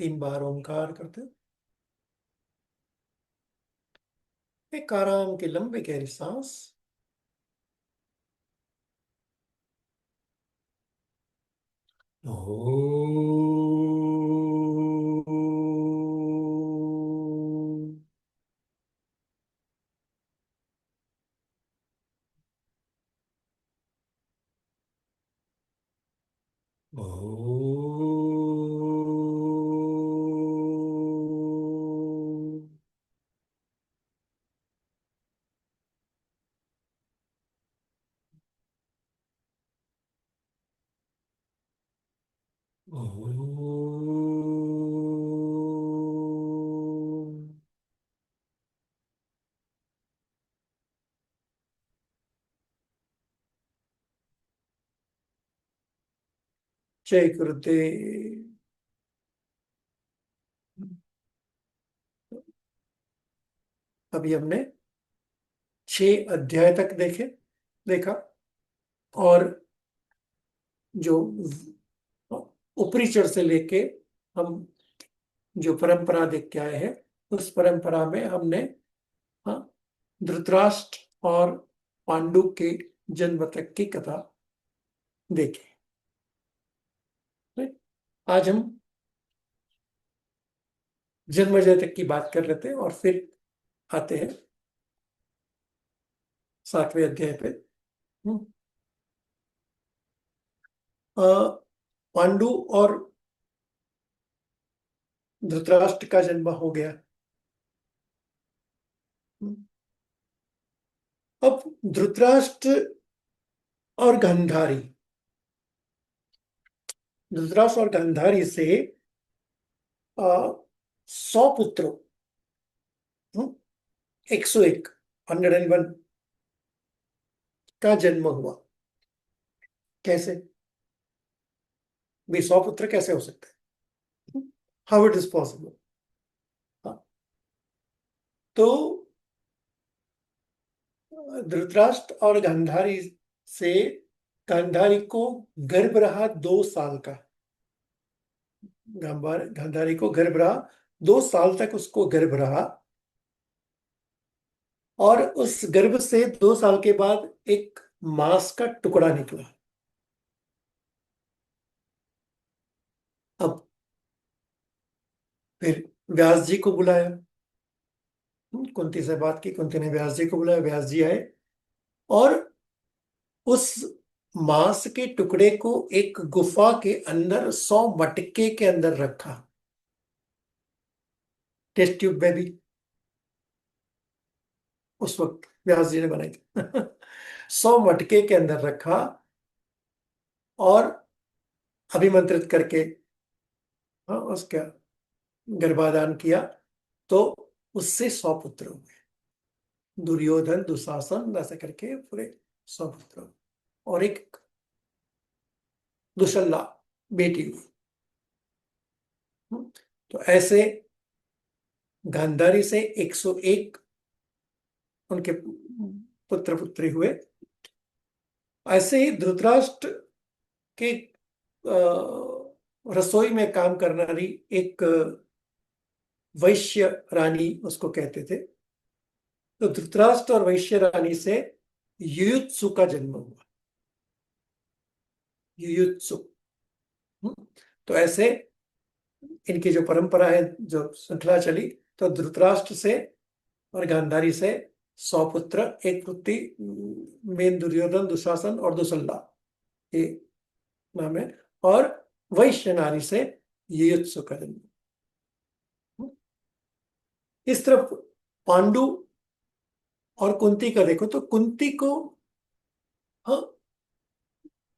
3 बार ओंकार करते हैं। एक आराम की लंबी गहरी सांस। ओ। जय गुरुदेव। अभी हमने 6 अध्याय तक देखा। और जो ऊपरी चर से लेके हम जो परंपरा देख के आए हैं, उस परंपरा में हमने, हाँ, धृतराष्ट्र और पांडु के जन्म तक की कथा देखी। आज हम जन्मजय तक की बात कर लेते हैं और फिर आते हैं 7वें अध्याय पे। हम्म। अ, पांडु और धृतराष्ट्र का जन्म हो गया। अब धृतराष्ट्र और गांधारी, धृतराष्ट्र और गांधारी से 100 पुत्र, 101, 101 का जन्म हुआ। कैसे भी 100 पुत्र कैसे हो सकते हैं? How it is possible? तो धृतराष्ट्र और गांधारी से, गांधारी को गर्भ रहा 2 साल का। गांधारी को गर्भ रहा, 2 साल तक उसको गर्भ रहा। और उस गर्भ से 2 साल के बाद एक मांस का टुकड़ा निकला। अब फिर व्यास जी को बुलाया। कुंती से बात की, कुंती ने व्यास जी को बुलाया, व्यास जी आए और उस मांस के टुकड़े को एक गुफा के अंदर 100 मटके के अंदर रखा। टेस्ट ट्यूब बेबी उस वक्त व्यास जी ने बनाई थी। 100 मटके के अंदर रखा और अभिमंत्रित करके, हाँ, उसका गर्भाधान किया। तो उससे 100 पुत्र हुए। दुर्योधन, दुशासन, ऐसे करके पूरे 100 पुत्र हुए। और एक दुशल्ला बेटी हुई। तो ऐसे गांधारी से 101 उनके पुत्र पुत्री हुए। ऐसे ही धृतराष्ट्र के रसोई में काम करने वाली एक वैश्य रानी, उसको कहते थे। तो धृतराष्ट्र और वैश्य रानी से युयुत्सु का जन्म हुआ। युयुत्सु। तो ऐसे इनकी जो परंपरा है, जो श्रृंखला चली, तो धृतराष्ट्र से और गांधारी से 100 पुत्र, एक पुत्री, मेन दुर्योधन, दुशासन और दुसल्ला, ये नाम है। और वैश्य नारी से युयुत्सु का जन्म। इस तरफ पांडु और कुंती का देखो तो कुंती को, हाँ,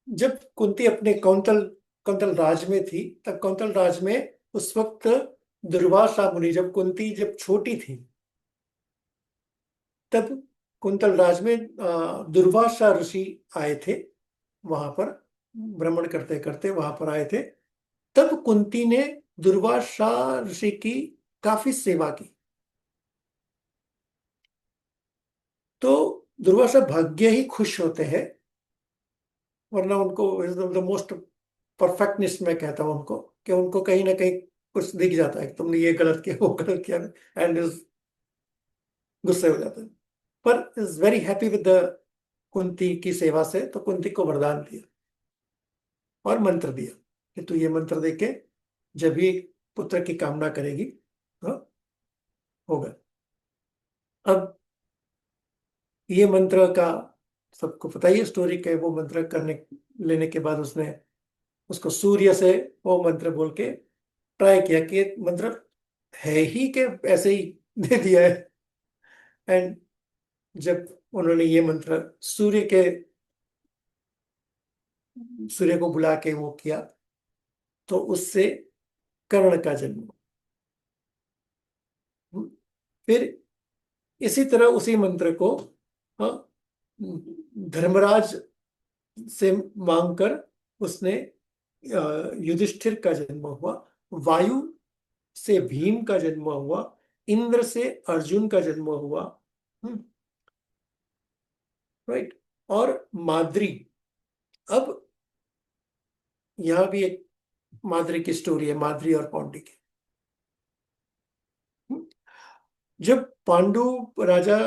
जब कुंती अपने कौंतल कौंतल राज में थी, तब कौंतल राज में उस वक्त दुर्वासा मुनि, जब कुंती जब छोटी थी, तब कुंतल राज में दुर्वासा ऋषि आए थे। वहां पर भ्रमण करते करते वहां पर आए थे। तब कुंती ने दुर्वासा ऋषि की काफी सेवा की। तो दुर्वासा भाग्य ही खुश होते हैं, वरना उनको द मोस्ट परफेक्टनिस्ट मैं कहता हूं उनको, कि उनको कहीं ना कहीं कुछ दिख जाता है कि तुमने ये गलत किया, वो गलत किया, एंड गुस्से हो जाता है। पर is very happy with the Kunti की सेवा से, तो कुंती को वरदान दिया और मंत्र दिया कि तू ये मंत्र दे के जब भी पुत्र की कामना करेगी तो होगा। अब ये मंत्र का सबको पता ही है स्टोरी के, वो मंत्र करने लेने के बाद उसने उसको सूर्य से वो मंत्र बोल के ट्राई किया कि ये मंत्र है ही कि ऐसे ही दे दिया है। एंड जब उन्होंने ये मंत्र सूर्य को बुला के वो किया, तो उससे कर्ण का जन्म हुआ। फिर इसी तरह उसी मंत्र को, हाँ, धर्मराज से मांगकर उसने युधिष्ठिर का जन्म हुआ, वायु से भीम का जन्म हुआ, इंद्र से अर्जुन का जन्म हुआ। राइट। और माद्री, अब यहां भी एक माद्री की स्टोरी है, माद्री और पांडु की। हम्म, जब पांडु राजा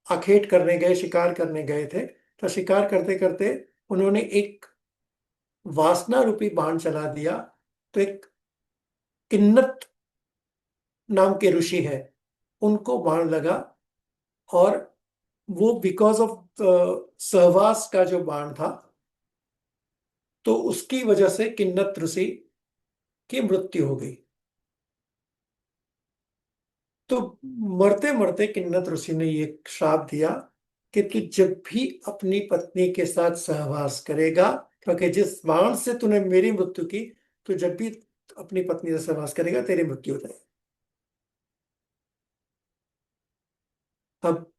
आखेट करने गए, शिकार करने गए थे, तो शिकार करते करते उन्होंने एक वासना रूपी बाण चला दिया। तो एक किन्नत नाम के ऋषि है, उनको बाण लगा, और वो बिकॉज ऑफ सहवास का जो बाण था, तो उसकी वजह से किन्नत ऋषि की मृत्यु हो गई। तो मरते मरते किन्नत ऋषि ने ये श्राप दिया कि तू जब भी अपनी पत्नी के साथ सहवास करेगा, क्योंकि जिस बाण से तूने मेरी मृत्यु की, तो जब भी अपनी पत्नी से सहवास करेगा तेरी मृत्यु हो जाएगी। अब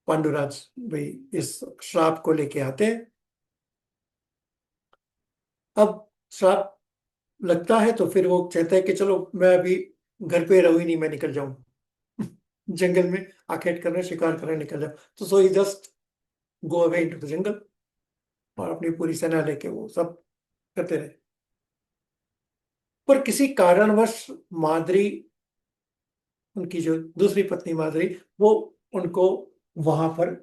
पांडुराज भाई इस श्राप को लेके आते हैं। अब श्राप लगता है तो फिर वो कहता है कि चलो मैं अभी घर पे रहूं ही नहीं, मैं निकल जाऊं जंगल में आखेट करने, शिकार करने निकल जाऊं। तो so he just go away into the jungle, और अपनी पूरी सेना लेके वो सब करते रहे। पर किसी कारणवश माद्री, उनकी जो दूसरी पत्नी माद्री, वो उनको वहां पर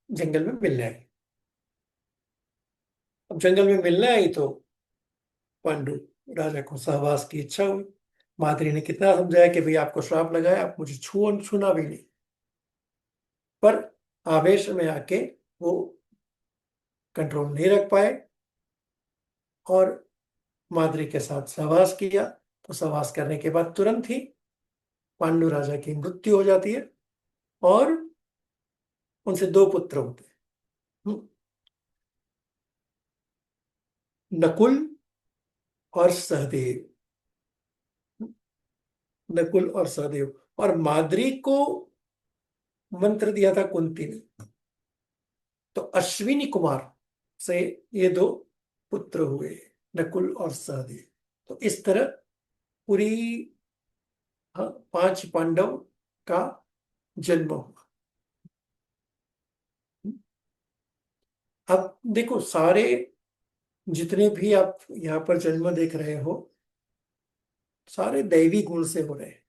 जंगल में मिलने आई। अब जंगल में मिलने आई तो पांडु राजा को सहवास की इच्छा हुई। माद्री ने कितना समझाया कि भाई आपको श्राप लगाया, आप मुझे छूना भी नहीं, पर आवेश में आके वो कंट्रोल नहीं रख पाए और माद्री के साथ सहवास किया। तो सहवास करने के बाद तुरंत ही पांडु राजा की मृत्यु हो जाती है, और उनसे दो पुत्र होते हैं, नकुल और सहदेव। नकुल और सहदेव, और माद्री को मंत्र दिया था कुंती ने। तो अश्विनी कुमार से ये दो पुत्र हुए, नकुल और सहदेव। तो इस तरह पूरी, हाँ, पांच पांडव का जन्म हुआ। अब देखो, सारे जितने भी आप यहाँ पर जन्म देख रहे हो, सारे दैवी गुण से हो रहे हैं।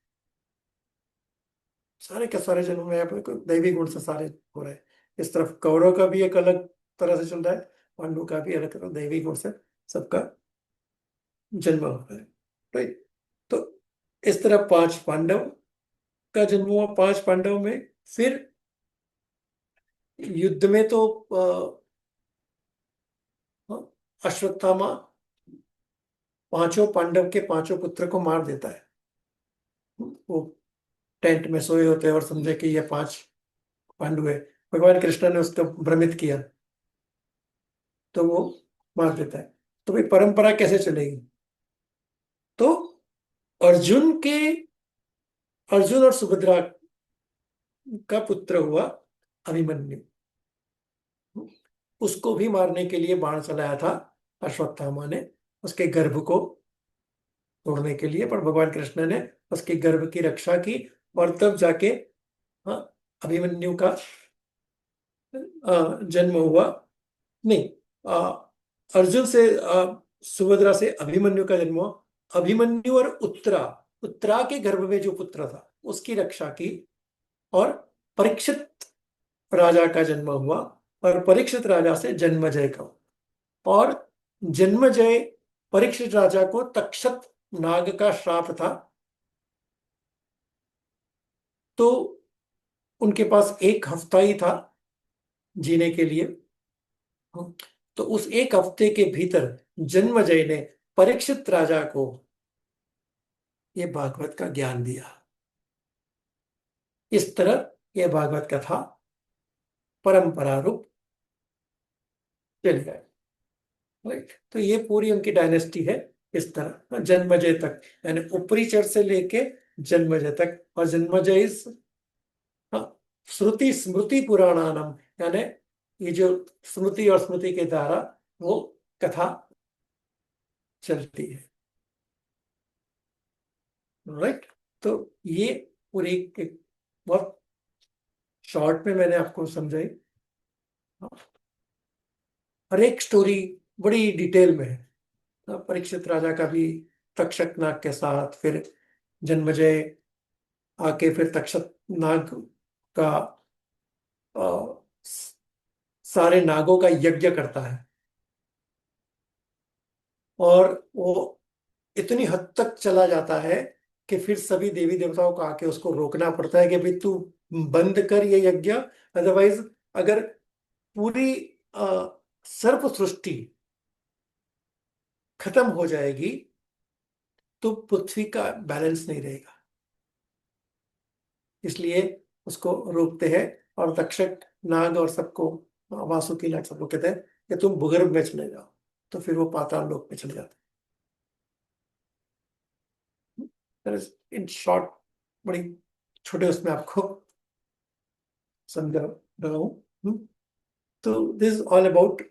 सारे के सारे जन्म में यहाँ पर दैवी गुण से सारे हो रहे हैं। इस तरफ कौरव का भी एक अलग तरह से चल रहा है, पांडु का भी अलग तरह दैवी गुण से सबका जन्म हो रहा है। राइट। तो इस तरह पांच पांडव का जन्म हुआ। पांच पांडव में फिर युद्ध में तो अश्वत्थामा पांचों पांडव के पांचों पुत्र को मार देता है। वो टेंट में सोए होते हैं और समझे कि ये पांच पांडु है। भगवान कृष्ण ने उसको भ्रमित किया, तो वो मार देता है। तो भाई परंपरा कैसे चलेगी? तो अर्जुन के अर्जुन और सुभद्रा का पुत्र हुआ अभिमन्यु। उसको भी मारने के लिए बाण चलाया था अश्वत्थामा ने, उसके गर्भ को तोड़ने के लिए, पर भगवान कृष्ण ने उसके गर्भ की रक्षा की। और तब जाके, हाँ, अभिमन्यु का जन्म हुआ। नहीं, अर्जुन से सुभद्रा से अभिमन्यु का जन्म हुआ, अभिमन्यु और उत्तरा, उत्तरा के गर्भ में जो पुत्र था उसकी रक्षा की, और परीक्षित राजा का जन्म हुआ, और परीक्षित राजा से जन्मजय का, और जन्मजय परीक्षित राजा को तक्षक नाग का श्राप था, तो उनके पास एक हफ्ता ही था जीने के लिए। तो उस एक हफ्ते के भीतर जन्मजय ने परीक्षित राजा को ये भागवत का ज्ञान दिया। इस तरह यह भागवत कथा परंपरा रूप चली गई। राइट, तो ये पूरी उनकी डायनेस्टी है इस तरह जन्मजय तक, यानी ऊपरी चर से लेके जन्मजय तक। और जन्मजय इस, हाँ, श्रुति स्मृति पुराणानम, यानी ये जो स्मृति और स्मृति के द्वारा वो कथा चलती है। राइट, तो ये पूरी एक बहुत शॉर्ट में मैंने आपको समझाई। हर एक स्टोरी बड़ी डिटेल में है। परीक्षित राजा का भी तक्षक नाग के साथ, फिर जन्मजय आके फिर तक्षक नाग का सारे नागों का यज्ञ करता है, और वो इतनी हद तक चला जाता है कि फिर सभी देवी देवताओं को आके उसको रोकना पड़ता है कि भाई तू बंद कर ये यज्ञ, अदरवाइज अगर पूरी सर्प सृष्टि खत्म हो जाएगी तो पृथ्वी का बैलेंस नहीं रहेगा। इसलिए उसको रोकते हैं, और तक्षक नाग और सबको, वासुकी नाग सबको कहते हैं कि तुम भूगर्भ में चले जाओ, तो फिर वो पाताल लोक में चले जाते हैं। इन शॉर्ट, बड़ी छोटे उसमें आपको समझा रहा हूँ। तो दिस ऑल अबाउट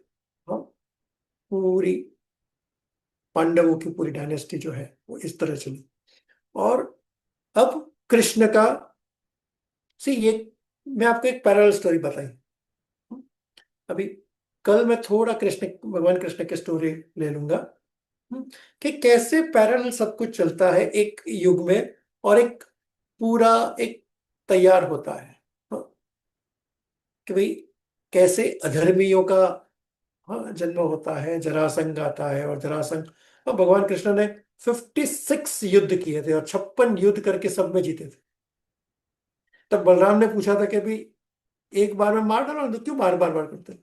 पूरी पांडवों की पूरी डायनेस्टी जो है वो इस तरह चली। और अब कृष्ण का, सी ये, मैं आपको एक पैरेलल स्टोरी बताई अभी। कल मैं थोड़ा कृष्ण, भगवान कृष्ण की स्टोरी ले लूंगा, कि कैसे पैरेलल सब कुछ चलता है एक युग में, और एक पूरा एक तैयार होता है। हाँ, कि भाई कैसे अधर्मियों का, हाँ, जन्म होता है, जरासंध आता है, और जरासंध, और भगवान कृष्ण ने 56 युद्ध किए थे और 56 युद्ध करके सब में जीते थे। तब बलराम ने पूछा था कि भाई एक बार में मार डालो तो क्यों बार बार बार करते हो?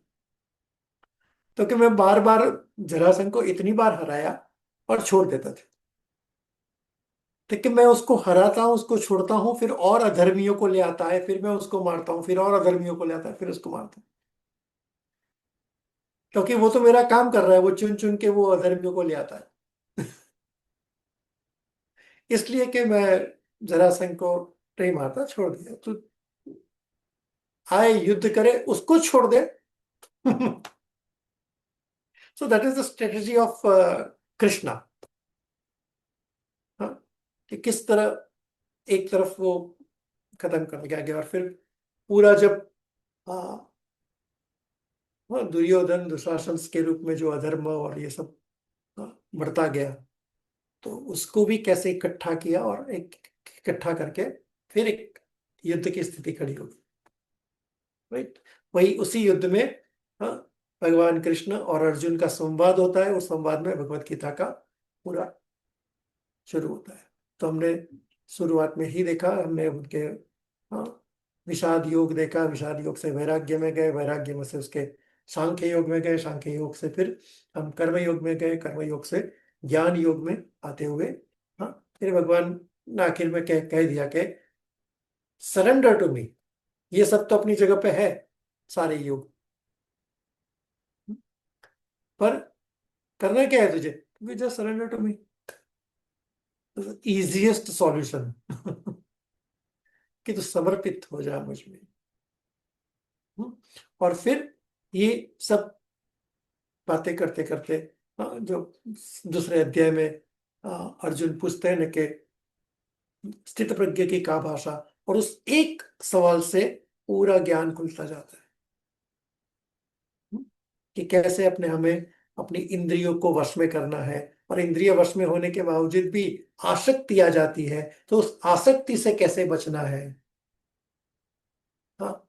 तो कि मैं बार बार जरासंध को इतनी बार हराया और छोड़ देता था, तो कि मैं उसको हराता हूँ, उसको छोड़ता हूँ, फिर और अधर्मियों को ले आता है, फिर मैं उसको मारता हूँ, फिर और अधर्मियों को ले आता है, फिर उसको मारता हूँ। क्योंकि वो तो मेरा काम कर रहा है, वो चुन चुन के वो अधर्मियों को ले आता है। इसलिए कि मैं जरासंध को नहीं मारता, छोड़ दिया, तो आए युद्ध करे उसको छोड़ दे। So that is the strategy of Krishna. हाँ, कि किस तरह एक तरफ वो खत्म कर दिया गया, और फिर पूरा जब हाँ, दुर्योधन दुशासन के रूप में जो अधर्म और ये सब बढ़ता गया, तो उसको भी कैसे इकट्ठा किया, और एक इकट्ठा करके फिर एक युद्ध की स्थिति खड़ी होगी। राइट, वही उसी युद्ध में, हाँ, भगवान कृष्ण और अर्जुन का संवाद होता है, उस संवाद में भगवत गीता का पूरा शुरू होता है। तो हमने शुरुआत में ही देखा, हमने उनके, हाँ, विषाद योग देखा, विषाद योग से वैराग्य में गए, वैराग्य में से उसके सांख्य योग में गए, सांख्य योग से फिर हम कर्म योग में गए, कर्म योग से ज्ञान योग में आते हुए, हाँ, फिर भगवान ने आखिर में कह दिया कि सरेंडर टू मी। ये सब तो अपनी जगह पे है, सारे योग, पर करना क्या है तुझे? Just surrender to me, easiest solution. कि तू समर्पित हो जा मुझ में। और फिर ये सब बातें करते करते, जो दूसरे अध्याय में अर्जुन पूछते हैं न कि स्थित प्रज्ञ की का भाषा, और उस एक सवाल से पूरा ज्ञान खुलता जाता है। कि कैसे अपने हमें अपनी इंद्रियों को वश में करना है, और इंद्रिय वश में होने के बावजूद भी आसक्ति आ जाती है, तो उस आसक्ति से कैसे बचना है। हाँ,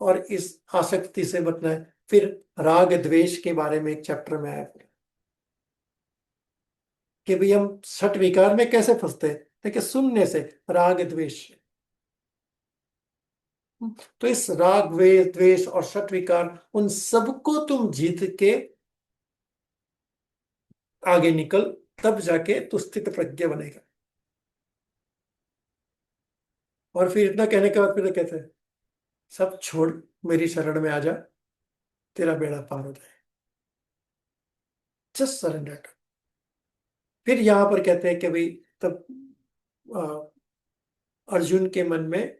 और इस आसक्ति से बचना है। फिर राग द्वेष के बारे में एक चैप्टर में आया कि भाई हम छठ विकार में कैसे फंसते हैं। देखिए, सुनने से, राग द्वेष। तो इस राग वे द्वेष और छठ विकार, उन सबको तुम जीत के आगे निकल, तब जाके तू स्थित प्रज्ञ बनेगा। और फिर इतना कहने के बाद फिर तो कहते हैं, सब छोड़, मेरी शरण में आ जा, तेरा बेड़ा पार हो जाए। Just surrender. फिर यहां पर कहते हैं कि भाई, तब अर्जुन के मन में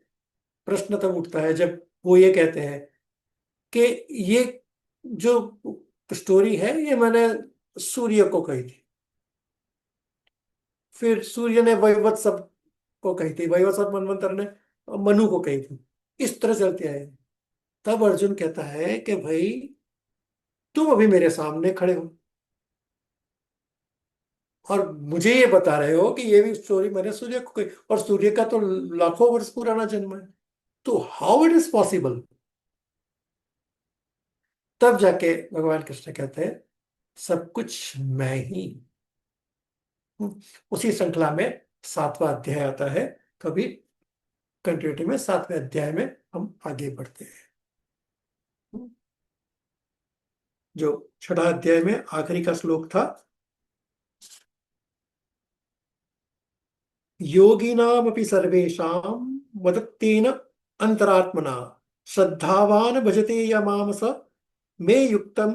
प्रश्न तब उठता है जब वो ये कहते हैं कि ये जो स्टोरी है ये मैंने सूर्य को कही थी। फिर सूर्य ने वैवत सब को कही थी, वैवत सब मनवंतर ने मनु को कही थी। इस तरह चलते आए। तब अर्जुन कहता है कि भाई, तुम अभी मेरे सामने खड़े हो और मुझे ये बता रहे हो कि ये भी स्टोरी मैंने सूर्य को कही, और सूर्य का तो लाखों वर्ष पुराना जन्म है। तो हाउ इट इज पॉसिबल। तब जाके भगवान कृष्ण कहते हैं, सब कुछ मैं ही हूं। उसी श्रृंखला में सातवां अध्याय आता है। कभी कंटिन्यूटी में सातवें अध्याय में हम आगे बढ़ते हैं। जो छठा अध्याय में आखिरी का श्लोक था, योगिनामपि सर्वेषां मदत्तेन अंतरात्मना श्रद्धावान भजते यमाम स मे युक्तम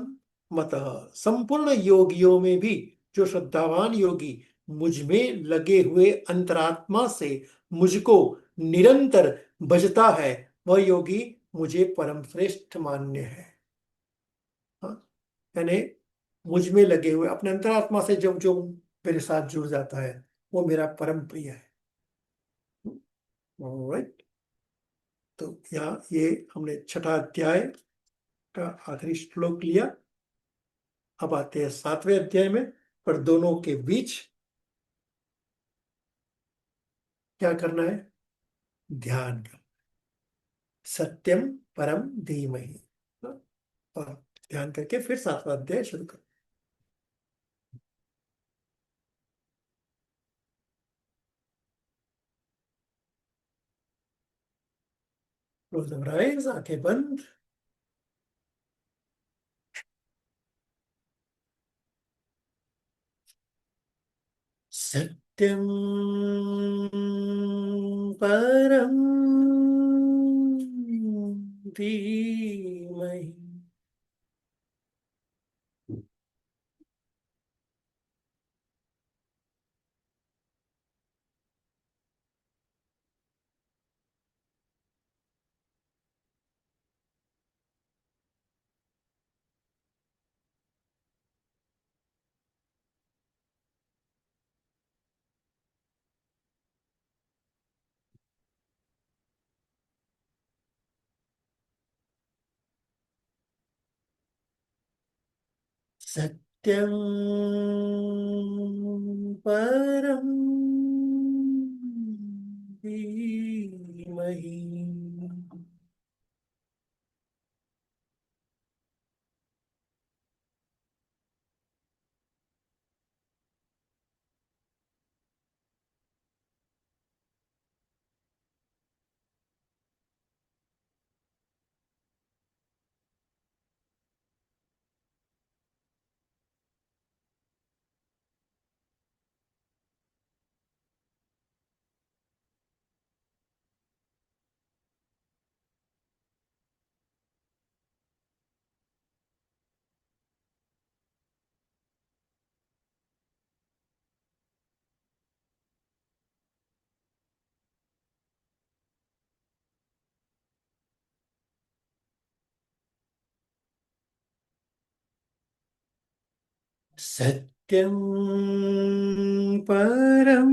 मतः। संपूर्ण योगियों में भी जो श्रद्धावान योगी मुझ में लगे हुए अंतरात्मा से मुझको निरंतर भजता है, वह योगी मुझे परम श्रेष्ठ मान्य है। हाँ, यानी मुझ में लगे हुए अपने अंतरात्मा से जो जो मेरे साथ जुड़ जाता है, वो मेरा परम प्रिय है। Alright, तो यहाँ ये हमने छठा अध्याय का आखिरी श्लोक लिया। अब आते हैं सातवें अध्याय में। पर दोनों के बीच क्या करना है, ध्यान का। सत्यम परम धीमहि। और ध्यान करके फिर सातवां अध्याय शुरू कर। क्लोज योर आईज, आंखें बंद। सत्यम परम धीमहि। सत्यं परं धीमहि। सत्यं परं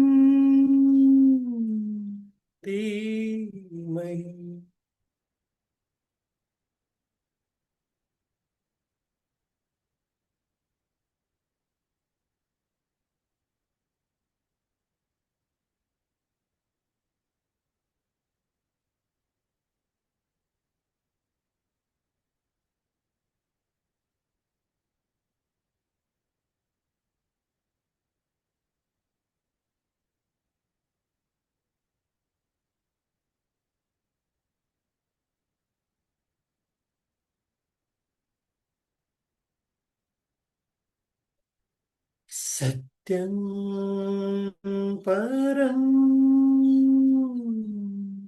धीमहि। सत्यं परं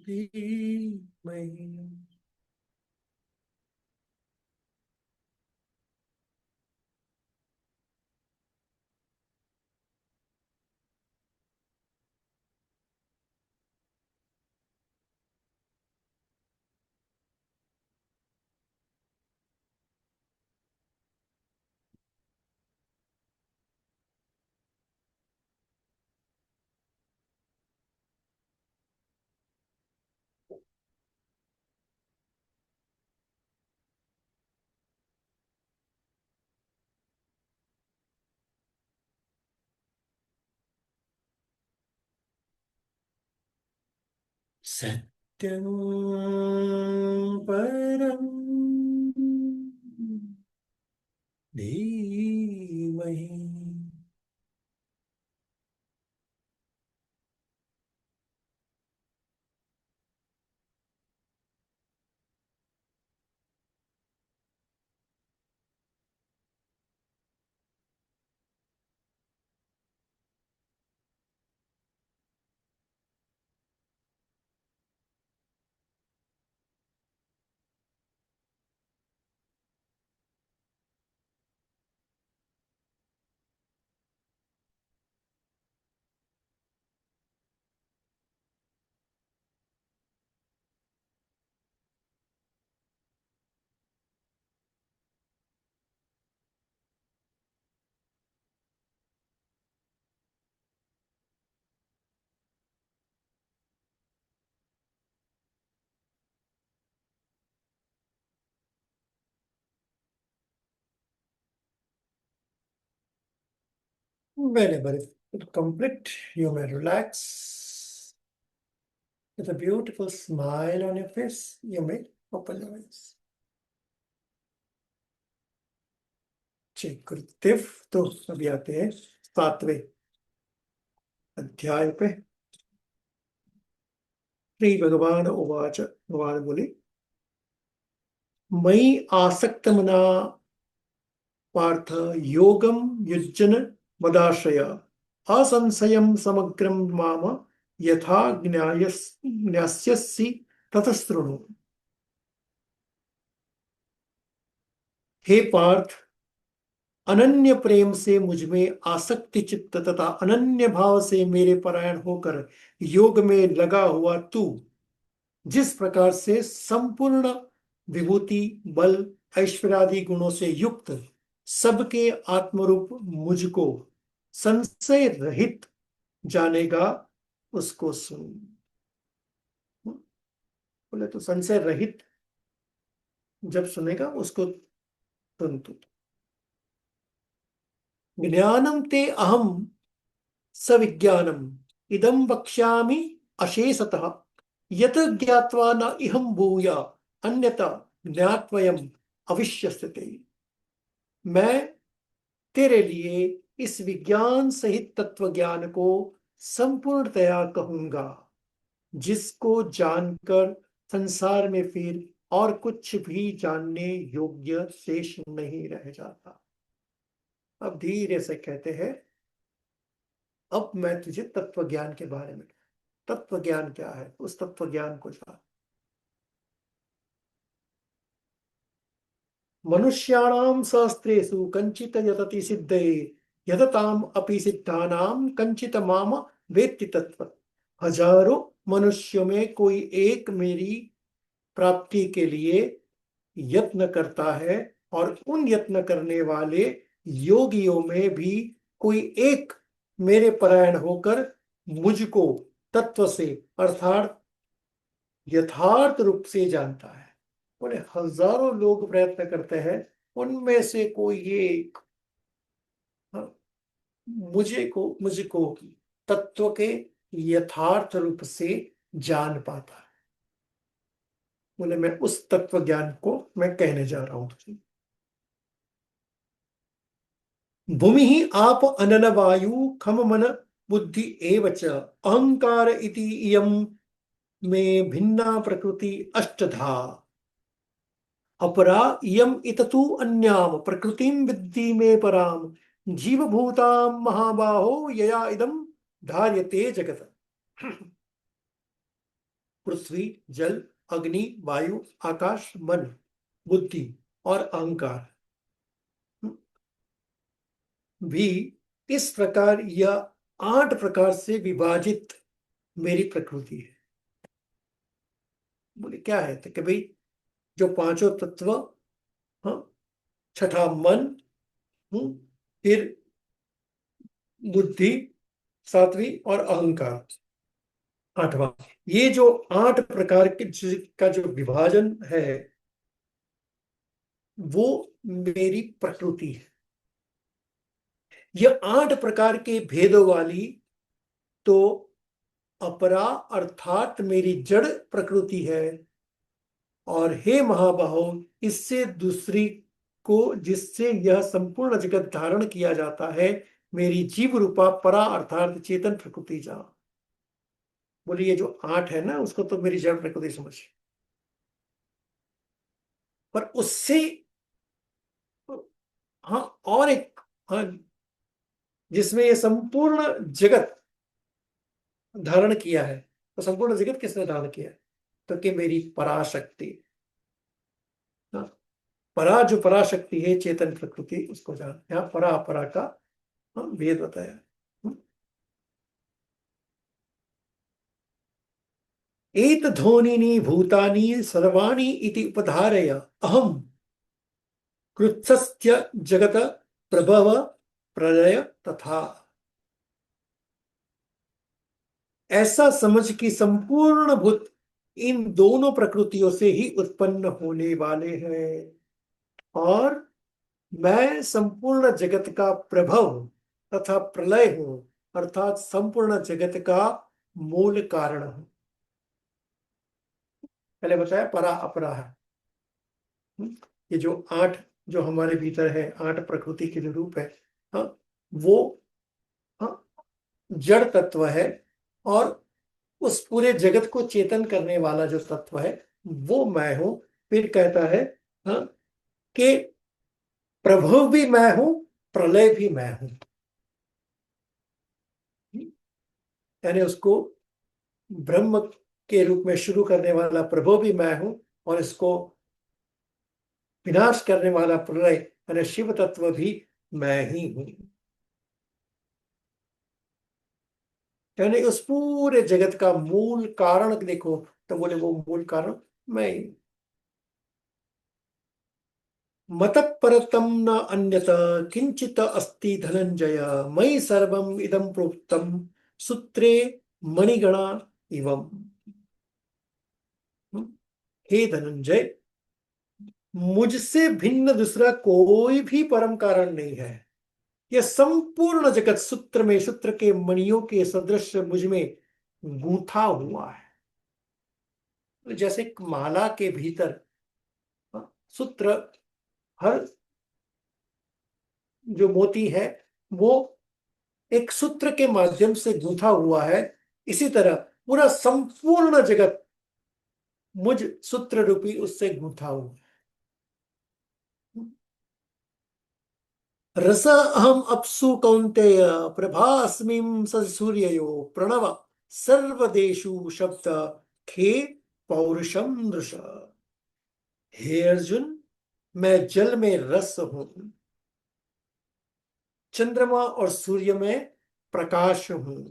धीमहि। सत्यं परं धीमहि। Whenever it complete, you may relax with a beautiful smile on your face. You may open your eyes. जय गुरुदेव। तो अभी आते हैं 7वें अध्याय पे। श्री भगवान उवाच, भगवान बोले, मयि आसक्तमना पार्थ योगम युज्यन मदाश्रय असंशयं समग्रं माम यथा ज्ञास्यसि ततः शृणु। हे पार्थ, अनन्य प्रेम से मुझ में आसक्ति चित्त तथा अनन्य भाव से मेरे परायण होकर योग में लगा हुआ तू जिस प्रकार से संपूर्ण विभूति बल ऐश्वर्यादि गुणों से युक्त सबके आत्मरूप मुझको संशय रहित जानेगा, उसको सुन। बोले तो संशय रहित जब सुनेगा उसको सुन तू। ज्ञानम ते अहम सविज्ञानम इदं वक्ष्यामि अशेषतः यत ज्ञात्वा न इहं भूया अन्यथा ज्ञात्वयम् अविश्यस्यते। मैं तेरे लिए इस विज्ञान सहित तत्व ज्ञान को संपूर्णतया कहूंगा जिसको जानकर संसार में फिर और कुछ भी जानने योग्य शेष नहीं रह जाता। अब धीरे से कहते हैं, अब मैं तुझे तत्व ज्ञान के बारे में, तत्व ज्ञान क्या है उस तत्व ज्ञान को जान। मनुष्याणाम सहस्रेषु कंचित यतति सिद्धये यतताम अपि सिद्धानाम कंचित माम वेत्ति तत्व। हजारों मनुष्यों में कोई एक मेरी प्राप्ति के लिए यत्न करता है और उन यत्न करने वाले योगियों में भी कोई एक मेरे परायण होकर मुझको तत्व से अर्थात यथार्थ रूप से जानता है। बोले हजारों लोग प्रयत्न करते हैं, उनमें से कोई एक, हाँ, मुझको तत्व के यथार्थ रूप से जान पाता है। बोले मैं उस तत्व ज्ञान को मैं कहने जा रहा हूं तुझे। भूमि ही आप अनल वायु खम मन बुद्धि एव च अहंकार इति इयं में भिन्ना प्रकृति अष्टधा अपरा इयम इततु अन्याम प्रकृतिम विद्धि में पराम जीवभूतां महाबाहो यया इदं धार्यते जगत। पृथ्वी, जल, अग्नि, वायु, आकाश, मन, बुद्धि और अहंकार भी इस प्रकार या 8 प्रकार से विभाजित मेरी प्रकृति है। बोले क्या है? तो कि भाई जो पांचों तत्व, हाँ, छठा मन, फिर बुद्धि, सातवीं और अहंकार, आठवां, ये जो 8 प्रकार के का जो विभाजन है वो मेरी प्रकृति है। ये 8 प्रकार के भेदों वाली तो अपरा अर्थात मेरी जड़ प्रकृति है। और हे महाबाहो, इससे दूसरी को जिससे यह संपूर्ण जगत धारण किया जाता है, मेरी जीव रूपा परा अर्थात चेतन प्रकृति जा। बोलिए जो 8 है ना, उसको तो मेरी जड़ प्रकृति समझ, पर उससे, हाँ, और एक, हाँ, जिसमें ये संपूर्ण जगत धारण किया है। तो संपूर्ण जगत किसने धारण किया है? तो कि मेरी पराशक्ति, हाँ, परा जो पराशक्ति है चेतन प्रकृति, उसको जान। यहाँ परा अपरा का भेद बताया। एत ध्वनिनी भूतानि सर्वाणि इति उपधारय अहम कृत्स्य जगत प्रभव प्रलय तथा। ऐसा समझ कि संपूर्ण भूत इन दोनों प्रकृतियों से ही उत्पन्न होने वाले हैं, और मैं संपूर्ण जगत का प्रभव तथा प्रलय हूं, अर्थात संपूर्ण जगत का मूल कारण हूं। पहले बताया परा अपरा है। ये जो 8 जो हमारे भीतर है, 8 प्रकृति के जो रूप है, हाँ, वो, हाँ, जड़ तत्व है। और उस पूरे जगत को चेतन करने वाला जो तत्व है वो मैं हूं। फिर कहता है, हाँ, कि प्रभु भी मैं हूं, प्रलय भी मैं हूं। यानी उसको ब्रह्म के रूप में शुरू करने वाला प्रभु भी मैं हूं, और इसको विनाश करने वाला प्रलय यानी शिव तत्व भी मैं ही हूं। यानी उस पूरे जगत का मूल कारण देखो, तो बोले वो मूल कारण मैं ही। मतः परतम न अन्यत किंचित अस्ति धनंजय, मयि सर्वम इदं प्रोक्तम सूत्रे मणिगणा इवम। हे धनंजय, मुझसे भिन्न दूसरा कोई भी परम कारण नहीं है। यह संपूर्ण जगत सूत्र में, सूत्र के मणियों के सदृश मुझ में गूंथा हुआ है। जैसे एक माला के भीतर, हाँ, सूत्र, हर जो मोती है वो एक सूत्र के माध्यम से गूंथा हुआ है, इसी तरह पूरा संपूर्ण जगत मुझ सूत्र रूपी उससे गूंथा हुआ है। रस अहम अपसु कौन्तेय प्रभास्मिं सूर्ययो प्रणव सर्वदेशु शब्द खे पौरुषम दृश। हे अर्जुन, मैं जल में रस हूं, चंद्रमा और सूर्य में प्रकाश हूं,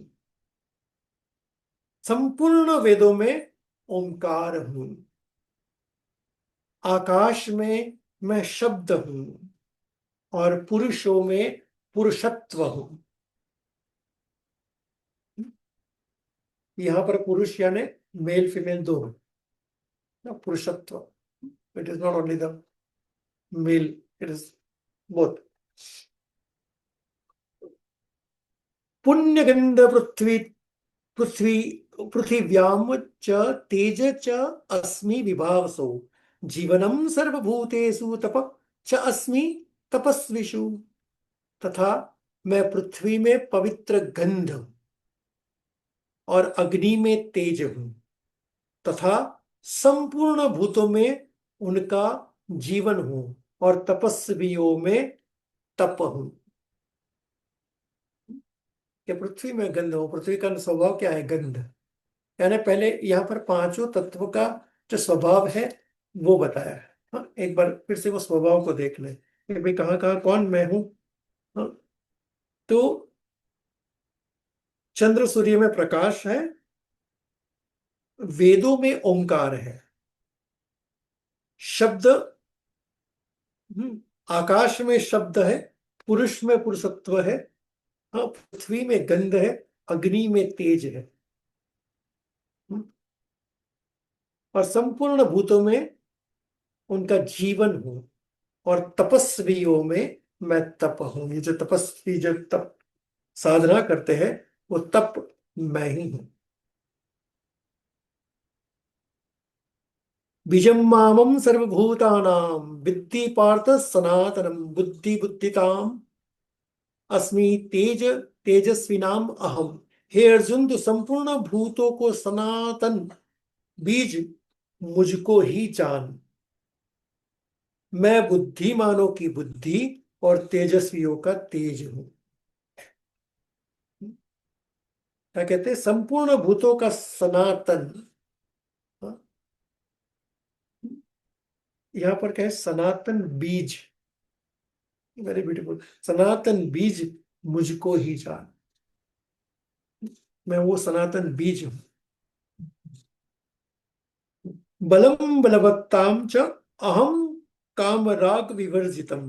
संपूर्ण वेदों में ओंकार हूं, आकाश में मैं शब्द हूं, और पुरुषों में पुरुषत्व हूं। यहां पर पुरुष यानी मेल फीमेल दोनों, पुरुषत्व। It is not only the male, it is both. पुण्यगंध पृथ्वी पृथ्वी पृथिव्याम च तेज च अस्मि विभावसो, जीवनम सर्वभूतेषु तप च अस्मि तपस्विषु। तथा मैं पृथ्वी में पवित्र गंध और अग्नि में तेज हूं, तथा संपूर्ण भूतों में उनका जीवन हूं, और तपस्वियों में तप हूं। कि पृथ्वी में गंध हो, पृथ्वी का स्वभाव क्या है, गंध। यानी पहले यहाँ पर पांचों तत्व का जो स्वभाव है वो बताया है। हाँ, एक बार फिर से वो स्वभाव को देख ले कि भाई कहाँ कहाँ कौन मैं हूं। हाँ, तो चंद्र सूर्य में प्रकाश है, वेदों में ओंकार है, शब्द, आकाश में शब्द है, पुरुष में पुरुषत्व है, हाँ, पृथ्वी में गंध है, अग्नि में तेज है, हम्म, और संपूर्ण भूतों में उनका जीवन हूं, और तपस्वियों में मैं तप हूं। ये जो तपस्वी जो तप साधना करते हैं वो तप मैं ही हूं। बीजम मामम सर्वभूतानां विद्धि पार्थ सनातनम बुद्धि बुद्धिताम अस्मि तेज तेजस्विनाम अहम। हे अर्जुन, तो संपूर्ण भूतों को सनातन बीज मुझको ही जान। मैं बुद्धिमानों की बुद्धि और तेजस्वियों का तेज हूं। क्या कहते हैं, संपूर्ण भूतों का सनातन। हाँ, यहाँ पर क्या है, सनातन बीज, वेरी ब्यूटीफुल, सनातन बीज मुझको ही जान। मैं वो सनातन बीज हूं। बलम बलवत्ताम च अहम कामराग विवर्जितम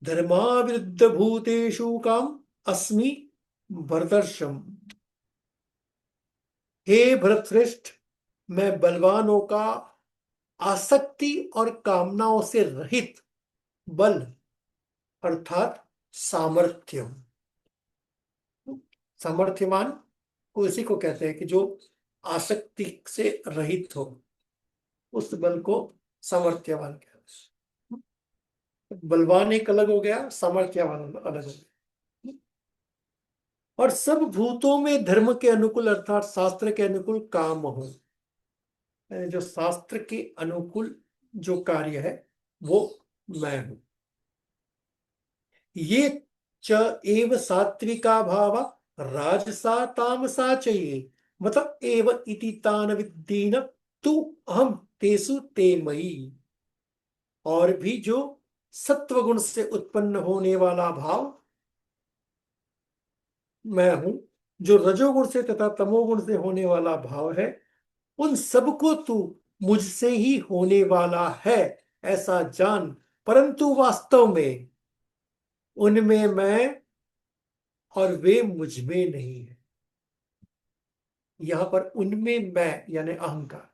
धर्माविरुद्ध भूतेषु काम अस्मि भरतर्षम। हे भरतश्रेष्ठ, मैं बलवानों का आसक्ति और कामनाओं से रहित बल अर्थात सामर्थ्य हूं। सामर्थ्यवान को इसी को कहते हैं कि जो आसक्ति से रहित हो, उस बल को सामर्थ्यवान कहते हैं। बलवान एक अलग हो गया, सामर्थ्यवान अलग हो गया। और सब भूतों में धर्म के अनुकूल अर्थात शास्त्र के अनुकूल काम हो, यानी जो शास्त्र के अनुकूल जो कार्य है वो मैं हूं। ये च एव सात्विका भाव राजसा तामसा चाहिए, मतलब एव इति तान विद्धीन तू अहम तेसु ते मयि। और भी जो सत्व गुण से उत्पन्न होने वाला भाव मैं हूं, जो रजोगुण से तथा तमोगुण से होने वाला भाव है, उन सबको तू मुझसे ही होने वाला है ऐसा जान। परंतु वास्तव में उनमें मैं और वे मुझ में नहीं है। यहां पर उनमें मैं यानी अहंकार,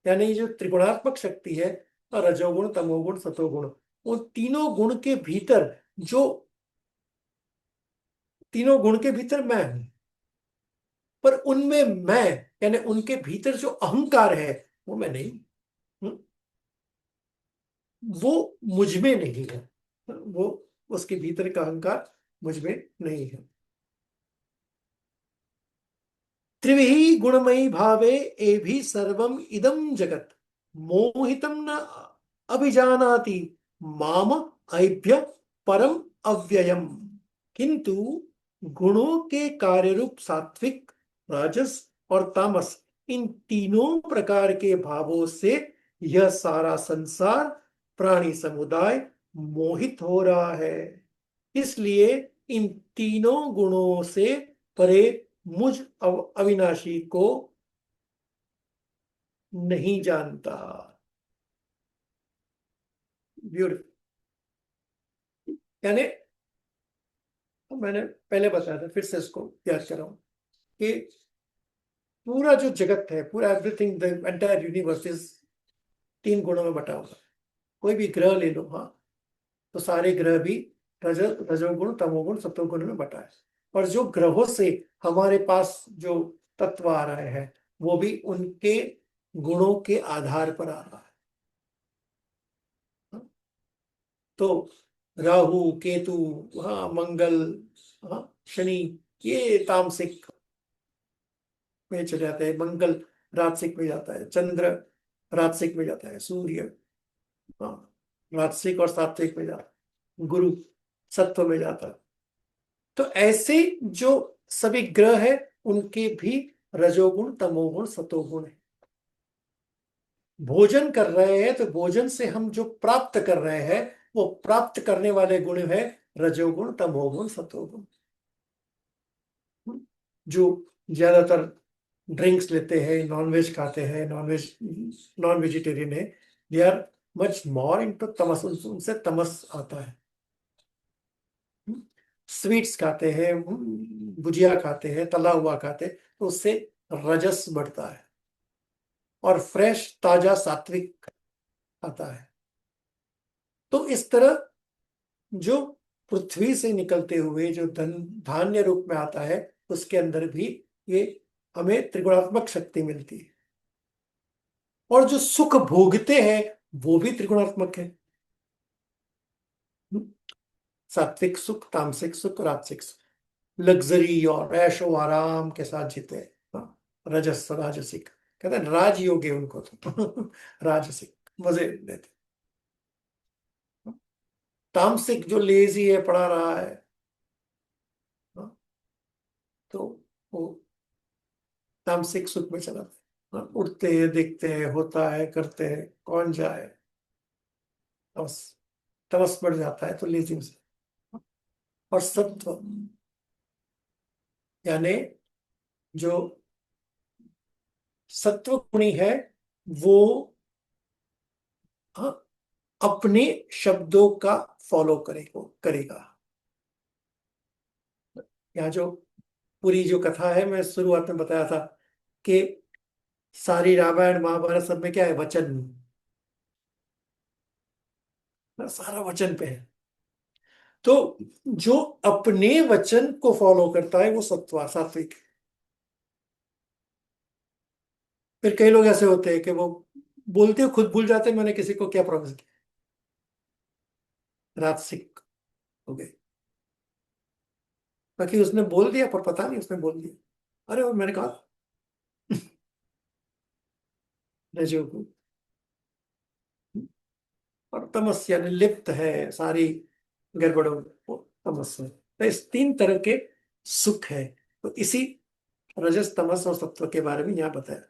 यानी ये जो त्रिगुणात्मक शक्ति है, रजोगुण तमोगुण सतोगुण, उन तीनों गुण के भीतर जो, तीनों गुण के भीतर मैं हूं, पर उनमें मैं यानी उनके भीतर जो अहंकार है वो मैं नहीं हूं। वो मुझ में नहीं है। वो, उसके भीतर का अहंकार मुझ में नहीं है। त्रिविही गुणमयी भावे एभि सर्वम इदम जगत मोहितम न अभिजानाति माम ऐभ्य परम अव्ययम। किंतु गुणों के कार्य रूप सात्विक, राजस और तामस, इन तीनों प्रकार के भावों से यह सारा संसार, प्राणी समुदाय मोहित हो रहा है। इसलिए इन तीनों गुणों से परे मुझ अविनाशी को नहीं जानता। ब्यूटीफुल। यानी मैंने पहले बताया था, फिर से इसको याद कर रहा हूं कि पूरा जो जगत है, पूरा everything, the entire universe is तीन गुणों में बटा हुआ है। कोई भी ग्रह ले लो, हाँ, तो सारे ग्रह भी रजोगुण तमोगुण सतोगुण में बटा है। और जो ग्रहों से हमारे पास जो तत्व आ रहे हैं वो भी उनके गुणों के आधार पर आ रहा है। तो राहु केतु, हाँ, मंगल, हाँ, शनि, ये तामसिक में चले जाते हैं। मंगल राजसिक में जाता है, चंद्र राजसिक में जाता है, सूर्य, हाँ, राजसिक और सात्विक में जाता है, गुरु सत्व में जाता है। तो ऐसे जो सभी ग्रह है उनके भी रजोगुण तमोगुण सतोगुण है। भोजन कर रहे हैं तो भोजन से हम जो प्राप्त कर रहे हैं वो प्राप्त करने वाले गुण है रजोगुण तमोगुण सतोगुण। जो ज्यादातर ड्रिंक्स लेते हैं, नॉनवेज खाते हैं, नॉनवेज नॉन वेजिटेरियन है, they are much more into tamas, उनसे तमस आता है। स्वीट्स खाते हैं, भुजिया खाते हैं, तला हुआ खाते हैं, तो उससे रजस बढ़ता है। और फ्रेश ताजा सात्विक आता है। तो इस तरह जो पृथ्वी से निकलते हुए जो धन धान्य रूप में आता है उसके अंदर भी ये हमें त्रिगुणात्मक शक्ति मिलती है। और जो सुख भोगते हैं वो भी त्रिगुणात्मक है। सात्विक सुख, तामसिक सुख, राजसिक सुख, लग्जरी और ऐशो आराम के साथ जीते हैं। हाँ, रजस राजसिक कहते हैं, राजयोग है उनको तो राजसिक मजे लेते हैं। तामसिक जो लेजी है, पढ़ा रहा है, हाँ, तो वो तामसिक सुख में चला जाता है। हाँ, उठते हैं, देखते हैं, होता है, करते हैं, कौन जाए, तमस तमस बढ़ जाता है तो लेजी से। और सत्व यानी जो सत्व गुणी है वो, हाँ, अपने शब्दों का फॉलो करेगा। यहाँ जो पूरी जो कथा है, मैं शुरुआत में बताया था कि सारी रामायण महाभारत सब में क्या है, वचन। सारा वचन पे है। तो जो अपने वचन को फॉलो करता है वो सात्विक है। फिर कई लोग ऐसे होते हैं कि वो बोलते हुए खुद भूल जाते हैं मैंने किसी को क्या प्रॉमिस किया, राजसिक हो गए। बाकी उसने बोल दिया पर पता नहीं उसने बोल दिया, अरे वो मैंने कहा रजोगुण। और तमस्या लिप्त है सारी गड़बड़ों में, वो तमस्या। तो इस तीन तरह के सुख है। तो इसी रजस तमस और सत्व के बारे में यहाँ बताया।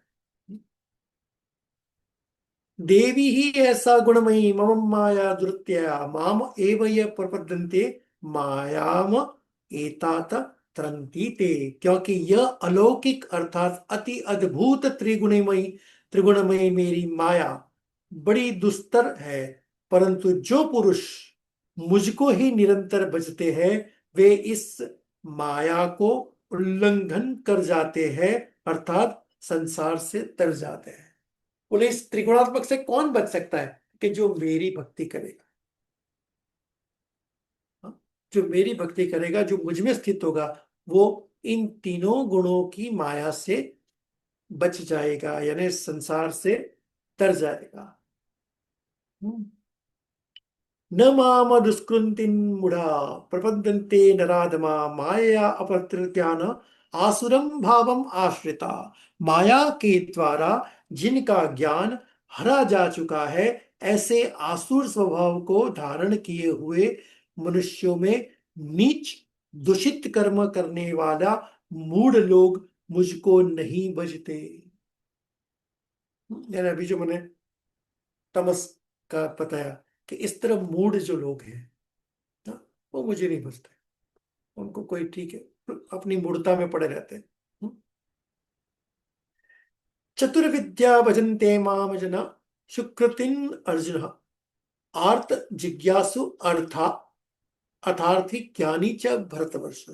देवी ही ऐसा गुणमयी मम माया दुर्त्या माम एव ये प्रपद्यन्ते मायाम एतात तरन्ति ते। क्योंकि यह अलौकिक अर्थात अति अद्भुत त्रिगुणमयी मेरी माया बड़ी दुस्तर है। परंतु जो पुरुष मुझको ही निरंतर भजते हैं वे इस माया को उल्लंघन कर जाते हैं, अर्थात संसार से तर जाते हैं। बोले इस त्रिगुणात्मक से कौन बच सकता है, कि जो मेरी भक्ति करेगा। हाँ? जो मेरी भक्ति करेगा, जो मुझ में स्थित होगा, वो इन तीनों गुणों की माया से बच जाएगा, यानी संसार से तर जाएगा। हम्म। न माम दुष्कृतिं मूढ़ा प्रपद्यन्ते नराधमा माया अपहृत्यान आसुरम भावम आश्रिता। माया के द्वारा जिनका ज्ञान हरा जा चुका है, ऐसे आसुर स्वभाव को धारण किए हुए मनुष्यों में नीच दूषित कर्म करने वाला मूढ़ लोग मुझको नहीं बजते। यानी अभी जो मैंने तमस का बताया कि इस तरह मूढ़ जो लोग हैं ना, वो मुझे नहीं बजते। उनको कोई ठीक है, अपनी मूर्ता में पड़े रहते हैं। चतुर्विद्या भजन्ते माम जना सुकृतिन अर्जुन आर्त जिज्ञासु अर्था अर्थार्थी ज्ञानी च भरतवर्ष।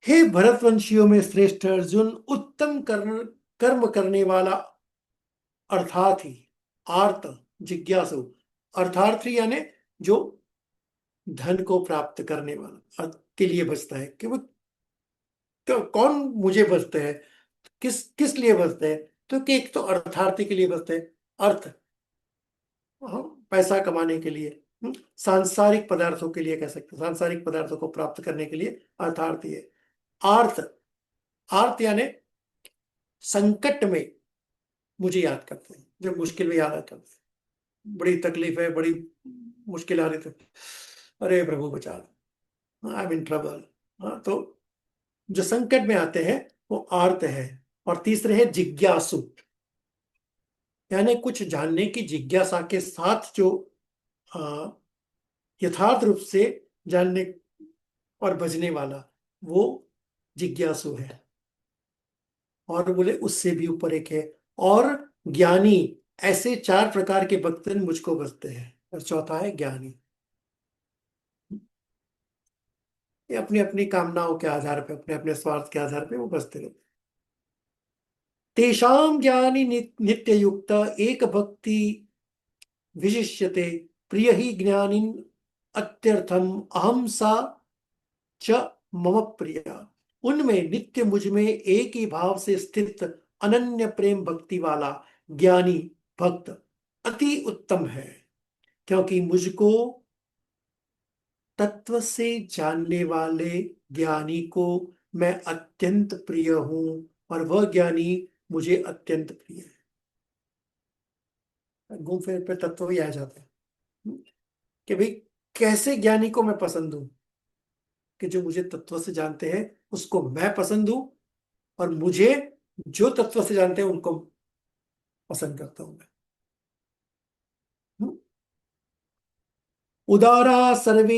हे भरतवंशियों में श्रेष्ठ अर्जुन, उत्तम कर्म कर्म करने वाला अर्थार्थी, आर्त जिज्ञासु, अर्थार्थी यानी जो धन को प्राप्त करने वाला अर्थ के लिए बचता है, कि वो कौन मुझे बचते हैं, किस किस लिए बचते हैं। तो कि एक तो अर्थार्थी के लिए बचते हैं, अर्थ, हाँ, पैसा कमाने के लिए, सांसारिक पदार्थों के लिए कह सकते हैं, सांसारिक पदार्थों को प्राप्त करने के लिए अर्थार्थी है। आर्थ, आर्थ यानी संकट में मुझे याद करते हैं, जब मुश्किल में याद आता है, बड़ी तकलीफ है, बड़ी मुश्किल आ रही थी, अरे प्रभु बचा लो, आई एम इन ट्रबल। हाँ, तो जो संकट में आते हैं वो आर्त है। और तीसरे है जिज्ञासु, यानी कुछ जानने की जिज्ञासा के साथ जो आ, यथार्थ रूप से जानने और बजने वाला, वो जिज्ञासु है। और बोले उससे भी ऊपर एक है, और ज्ञानी। ऐसे चार प्रकार के भक्त मुझको बसते हैं। और चौथा है ज्ञानी। ये अपनी अपनी कामनाओं के आधार पे, अपने अपने स्वार्थ के आधार पे वो बसते रहते हैं। तेषाम ज्ञानी नित्य युक्त एक भक्ति विशिष्यते, प्रिय ही ज्ञानी अत्यर्थम अहम सा च मम प्रिया। उनमें नित्य मुझ में एक ही भाव से स्थित अनन्य प्रेम भक्ति वाला ज्ञानी भक्त अति उत्तम है, क्योंकि मुझको तत्व से जानने वाले ज्ञानी को मैं अत्यंत प्रिय हूं, और वह ज्ञानी मुझे अत्यंत प्रिय है। घूम फिर पे तत्व ही आ जाते हैं कि भाई कैसे ज्ञानी को मैं पसंद हूं, कि जो मुझे तत्व से जानते हैं उसको मैं पसंद हूं, और मुझे जो तत्व से जानते हैं उनको पसंद करता हूं मैं। उदारा सर्वे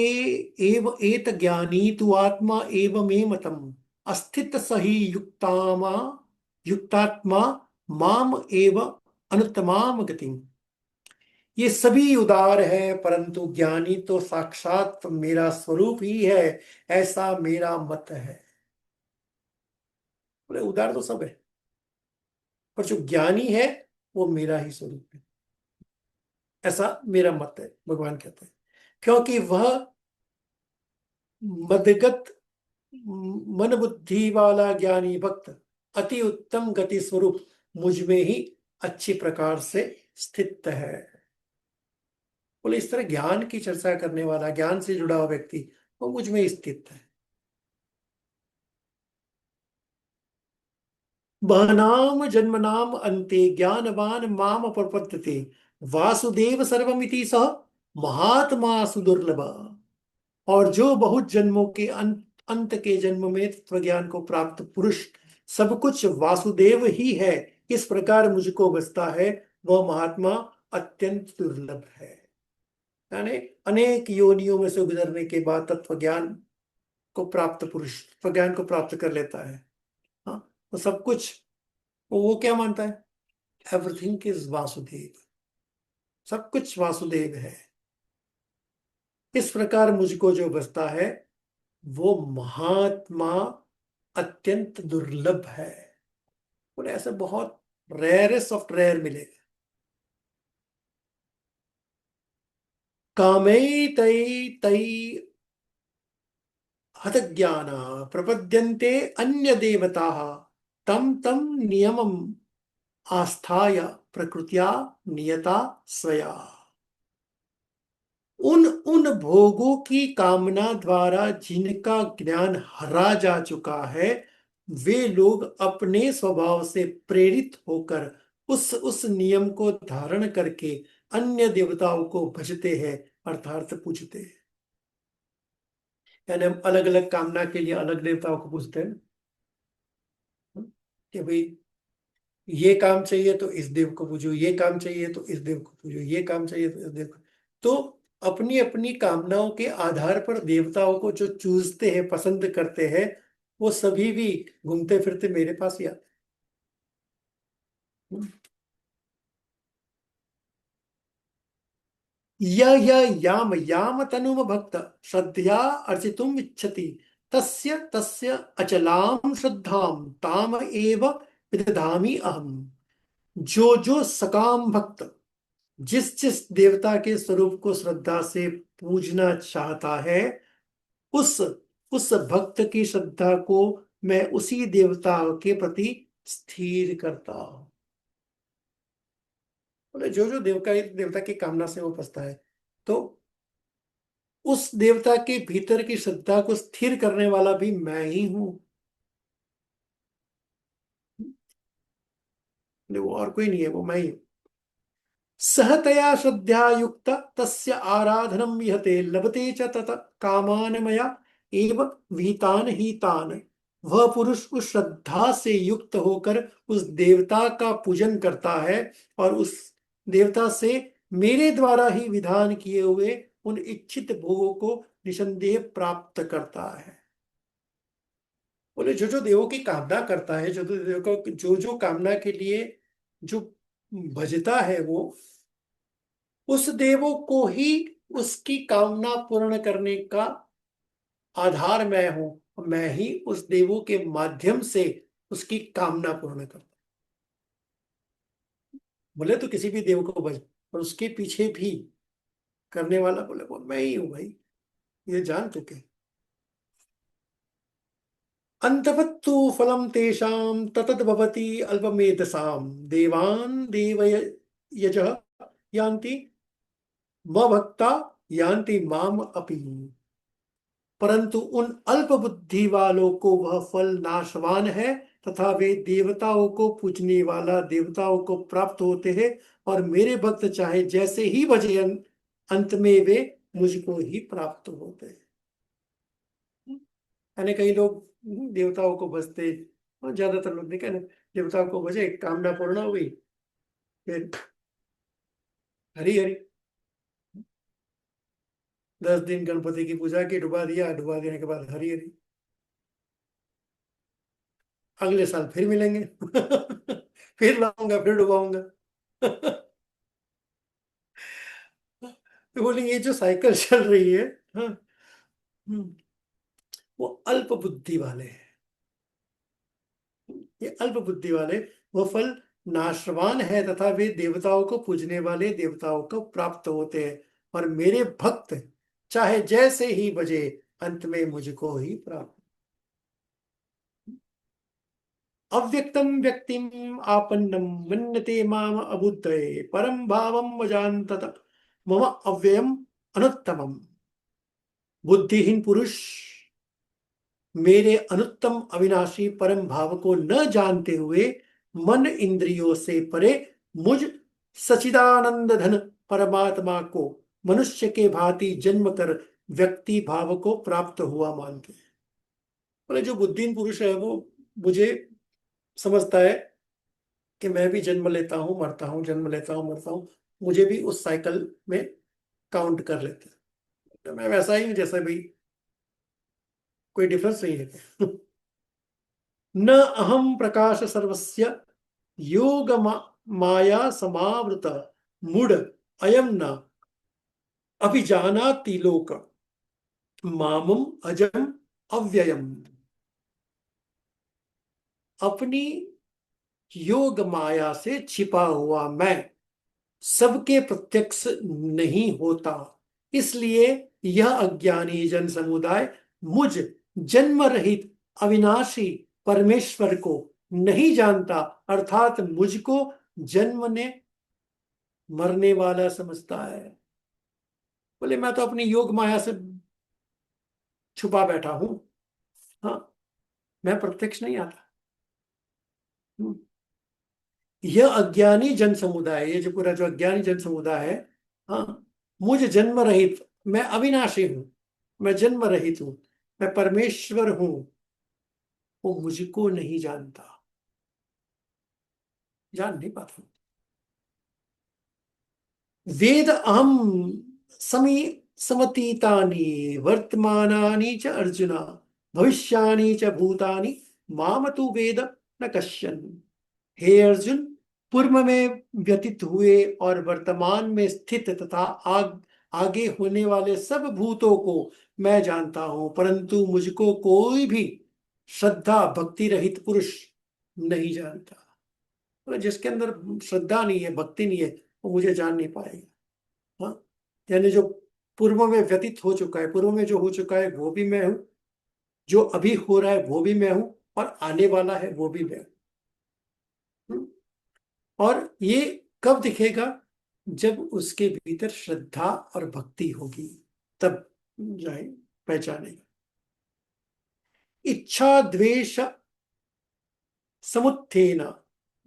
एव एत ज्ञानी तु आत्मा एव मे मतम, अस्थित सही युक्तामा युक्तात्मा माम एव अनुत्तमाम गतिम। ये सभी उदार है, परंतु ज्ञानी तो साक्षात मेरा स्वरूप ही है, ऐसा मेरा मत है। बोले उदार तो सब है, पर जो ज्ञानी है वो मेरा ही स्वरूप है, ऐसा मेरा मत है, भगवान कहते हैं। क्योंकि वह मदगत मन बुद्धि वाला ज्ञानी भक्त अति उत्तम गति स्वरूप मुझ में ही अच्छी प्रकार से स्थित है। बोले इस तरह ज्ञान की चर्चा करने वाला, ज्ञान से जुड़ा हुआ व्यक्ति वो मुझ में स्थित है। बहनाम जन्मनाम अंते ज्ञानवान माम प्रपद्यते, वासुदेव सर्वमिति सह महात्मा सुदुर्लभ। और जो बहुत जन्मों के अंत के जन्म में तत्व ज्ञान को प्राप्त पुरुष सब कुछ वासुदेव ही है, इस प्रकार मुझको बसता है, वह महात्मा अत्यंत दुर्लभ है। यानी अनेक योनियों में से गुजरने के बाद तत्व ज्ञान को प्राप्त पुरुष तत्व ज्ञान को प्राप्त कर लेता है। हाँ, तो सब कुछ वो क्या मानता है, एवरीथिंग इज वासुदेव, सब कुछ वासुदेव है। इस प्रकार मुझको जो बसता है वो महात्मा अत्यंत दुर्लभ है। और ऐसे बहुत रेयरेस्ट ऑफ रेयर मिलेगा। कामे तई तई हत ज्ञान प्रपद्यन्ते अन्य देवता, तम तम नियमम आस्थाय प्रकृत्या नियता स्वया। उन उन भोगों की कामना द्वारा जिनका ज्ञान हरा जा चुका है, वे लोग अपने स्वभाव से प्रेरित होकर उस नियम को धारण करके अन्य देवताओं को भजते हैं, अर्थात पूजते हैं। यानी हम अलग अलग कामना के लिए अलग देवताओं को पूजते हैं कि भाई ये काम चाहिए तो इस देव को पूजो, ये काम चाहिए तो इस देव को पूजो, ये काम चाहिए तो इस देव को। तो अपनी अपनी कामनाओं के आधार पर देवताओं को जो चूजते हैं, पसंद करते हैं, वो सभी भी घूमते फिरते मेरे पास ही आते हैं। य याम याम तनुम भक्त श्रद्धया अर्चितुम इच्छति, तस्य तस्य अचलाम श्रद्धाम ताम एव विदधामि अहम। जो सकाम भक्त जिस जिस देवता के स्वरूप को श्रद्धा से पूजना चाहता है, उस उस भक्त की श्रद्धा को मैं उसी देवता के प्रति स्थिर करता हूं। बोले जो जो देवता की कामना से वो फंसता है, तो उस देवता के भीतर की श्रद्धा को स्थिर करने वाला भी मैं ही हूं। बोले वो और कोई नहीं है, वो मैं ही हूं। सहतया श्रद्धया युक्त तस्य आराधनम विहते लभते च तत कामान मया एव विहितान ही तान। वह पुरुष उस श्रद्धा से युक्त होकर उस देवता का पूजन करता है और उस देवता से मेरे द्वारा ही विधान किए हुए उन इच्छित भोगों को निसंदेह प्राप्त करता है। बोले जो जो देवों की कामना करता है, जो जो देव को जो जो कामना के लिए जो भजता है, वो उस देवों को ही उसकी कामना पूर्ण करने का आधार मैं हूं, और मैं ही उस देवों के माध्यम से उसकी कामना पूर्ण करता हूं। बोले तो किसी भी देव को भज, और उसके पीछे भी करने वाला बोले वो मैं ही हूं भाई, ये जान चुके। अंतवत्तु फलम तेषां ततद् भवति अल्पमेधसाम् देवान् देवयजः यान्ति मद्भक्ता यान्ति माम अपि। परंतु उन अल्प बुद्धि वालों को वह फल नाशवान है, तथा वे देवताओं को पूजने वाला देवताओं को प्राप्त होते हैं, और मेरे भक्त चाहे जैसे ही भजे अंत में वे मुझको ही प्राप्त होते हैं। यानी कई लोग देवताओं को भजते, और ज्यादातर लोग देखे ना, देवताओं को भजे, कामना पूर्ण हो गई, फिर हरी हरी 10 दिन गणपति की पूजा की, डुबा दिया, डुबा देने के बाद हरी हरी, अगले साल फिर मिलेंगे फिर लाऊंगा, फिर डुबाऊंगा तो बोले ये जो साइकिल चल रही है, हाँ, हम्म, वो अल्प बुद्धि वाले हैं। ये अल्प बुद्धि वाले, वो फल नाशवान है, तथा वे देवताओं को पूजने वाले देवताओं को प्राप्त होते हैं, और मेरे भक्त चाहे जैसे ही बजे अंत में मुझको ही प्राप्त। अव्यक्तम व्यक्तिम आपन्नम मन्यते माम अबुद्धये परम भावम वजानतत मम अव्ययम अनुत्तमम। बुद्धिहीन पुरुष मेरे अनुत्तम अविनाशी परम भाव को न जानते हुए मन इंद्रियों से परे मुझ सचिदानंद घन परमात्मा को मनुष्य के भांति जन्म कर व्यक्ति भाव को प्राप्त हुआ मानते हैं। बोले जो बुद्धिहीन पुरुष है वो मुझे समझता है कि मैं भी जन्म लेता हूँ मरता हूँ, जन्म लेता हूँ मरता हूँ, मुझे भी उस साइकिल में काउंट कर लेते हैं, तो मैं वैसा ही हूँ जैसा भी, कोई डिफरेंस नहीं है न अहम प्रकाश सर्वस्य योग माया समावृत मूढ़ अयम न अभिजानाति लोक मामम अजम अव्ययम। अपनी योग माया से छिपा हुआ मैं सबके प्रत्यक्ष नहीं होता, इसलिए यह अज्ञानी जन समुदाय मुझ जन्म रहित अविनाशी परमेश्वर को नहीं जानता, अर्थात मुझको जन्मने मरने वाला समझता है। बोले मैं तो अपनी योग माया से छुपा बैठा हूं, हाँ, मैं प्रत्यक्ष नहीं आता। हम्म। यह अज्ञानी जन समुदाय, ये जो पूरा जो अज्ञानी जन समुदाय है, हाँ, मुझ जन्म रहित, मैं अविनाशी हूं, मैं जन्म रहित हूं, मैं परमेश्वर हूं, वो मुझको नहीं जानता, जान नहीं पाता। वेद अहम समी समतीतानि वर्तमानानि च अर्जुन भविष्यानि च भूतानि माम तु वेद न कश्चन। हे अर्जुन, पूर्व में व्यतीत हुए और वर्तमान में स्थित तथा आगे होने वाले सब भूतों को मैं जानता हूं, परंतु मुझको कोई भी श्रद्धा भक्ति रहित पुरुष नहीं जानता। मतलब जिसके अंदर श्रद्धा नहीं है, भक्ति नहीं है, वो मुझे जान नहीं पाएगा। हाँ, यानी जो पूर्व में व्यतीत हो चुका है, पूर्व में जो हो चुका है वो भी मैं हूं, जो अभी हो रहा है वो भी मैं हूं, और आने वाला है वो भी मैं हूं। और ये कब दिखेगा? जब उसके भीतर श्रद्धा और भक्ति होगी, तब जाए पहचानेगा। इच्छा द्वेष समुत्थेन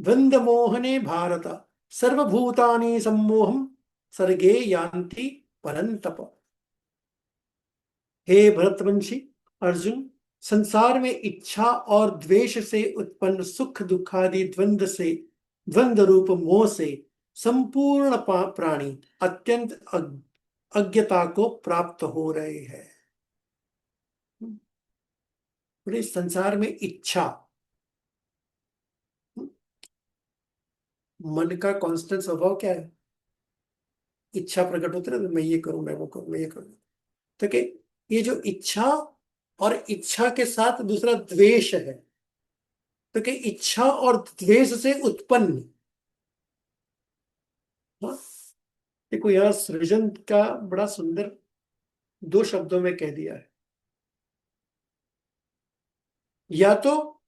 द्वंद्व मोहने भारत सर्वभूतानि सम्मोहम सर्गे यान्ति परंतप। हे भरतवंशी अर्जुन, संसार में इच्छा और द्वेष से उत्पन्न सुख दुखादि द्वंद्व से, द्वंद्व रूप मोह से संपूर्ण प्राणी अत्यंत अज्ञता को प्राप्त हो रहे हैं। पूरे संसार में इच्छा, मन का कांस्टेंट स्वभाव क्या है? इच्छा प्रकट होती है ना, मैं ये करूं, मैं वो करूं, मैं ये करूं। तो कि ये जो इच्छा और इच्छा के साथ दूसरा द्वेष है, तो कि इच्छा और द्वेष से उत्पन्न, हाँ, देखो यह सृजन का बड़ा सुंदर दो शब्दों में कह दिया है। या तो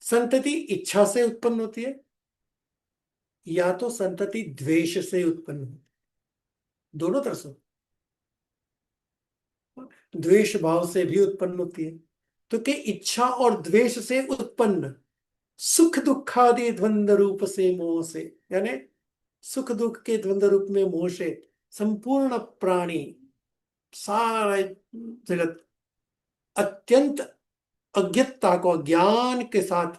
संतति इच्छा से उत्पन्न होती है, या तो संतति द्वेष से उत्पन्न होती है। दोनों तरह से, द्वेष भाव से भी उत्पन्न होती है। तो कि इच्छा और द्वेष से उत्पन्न सुख दुखादि द्वंद्व रूप से मोह से, यानी सुख दुख के द्वंद्व रूप में मोह से संपूर्ण प्राणी, सारा जगत अत्यंत अज्ञता को ज्ञान के साथ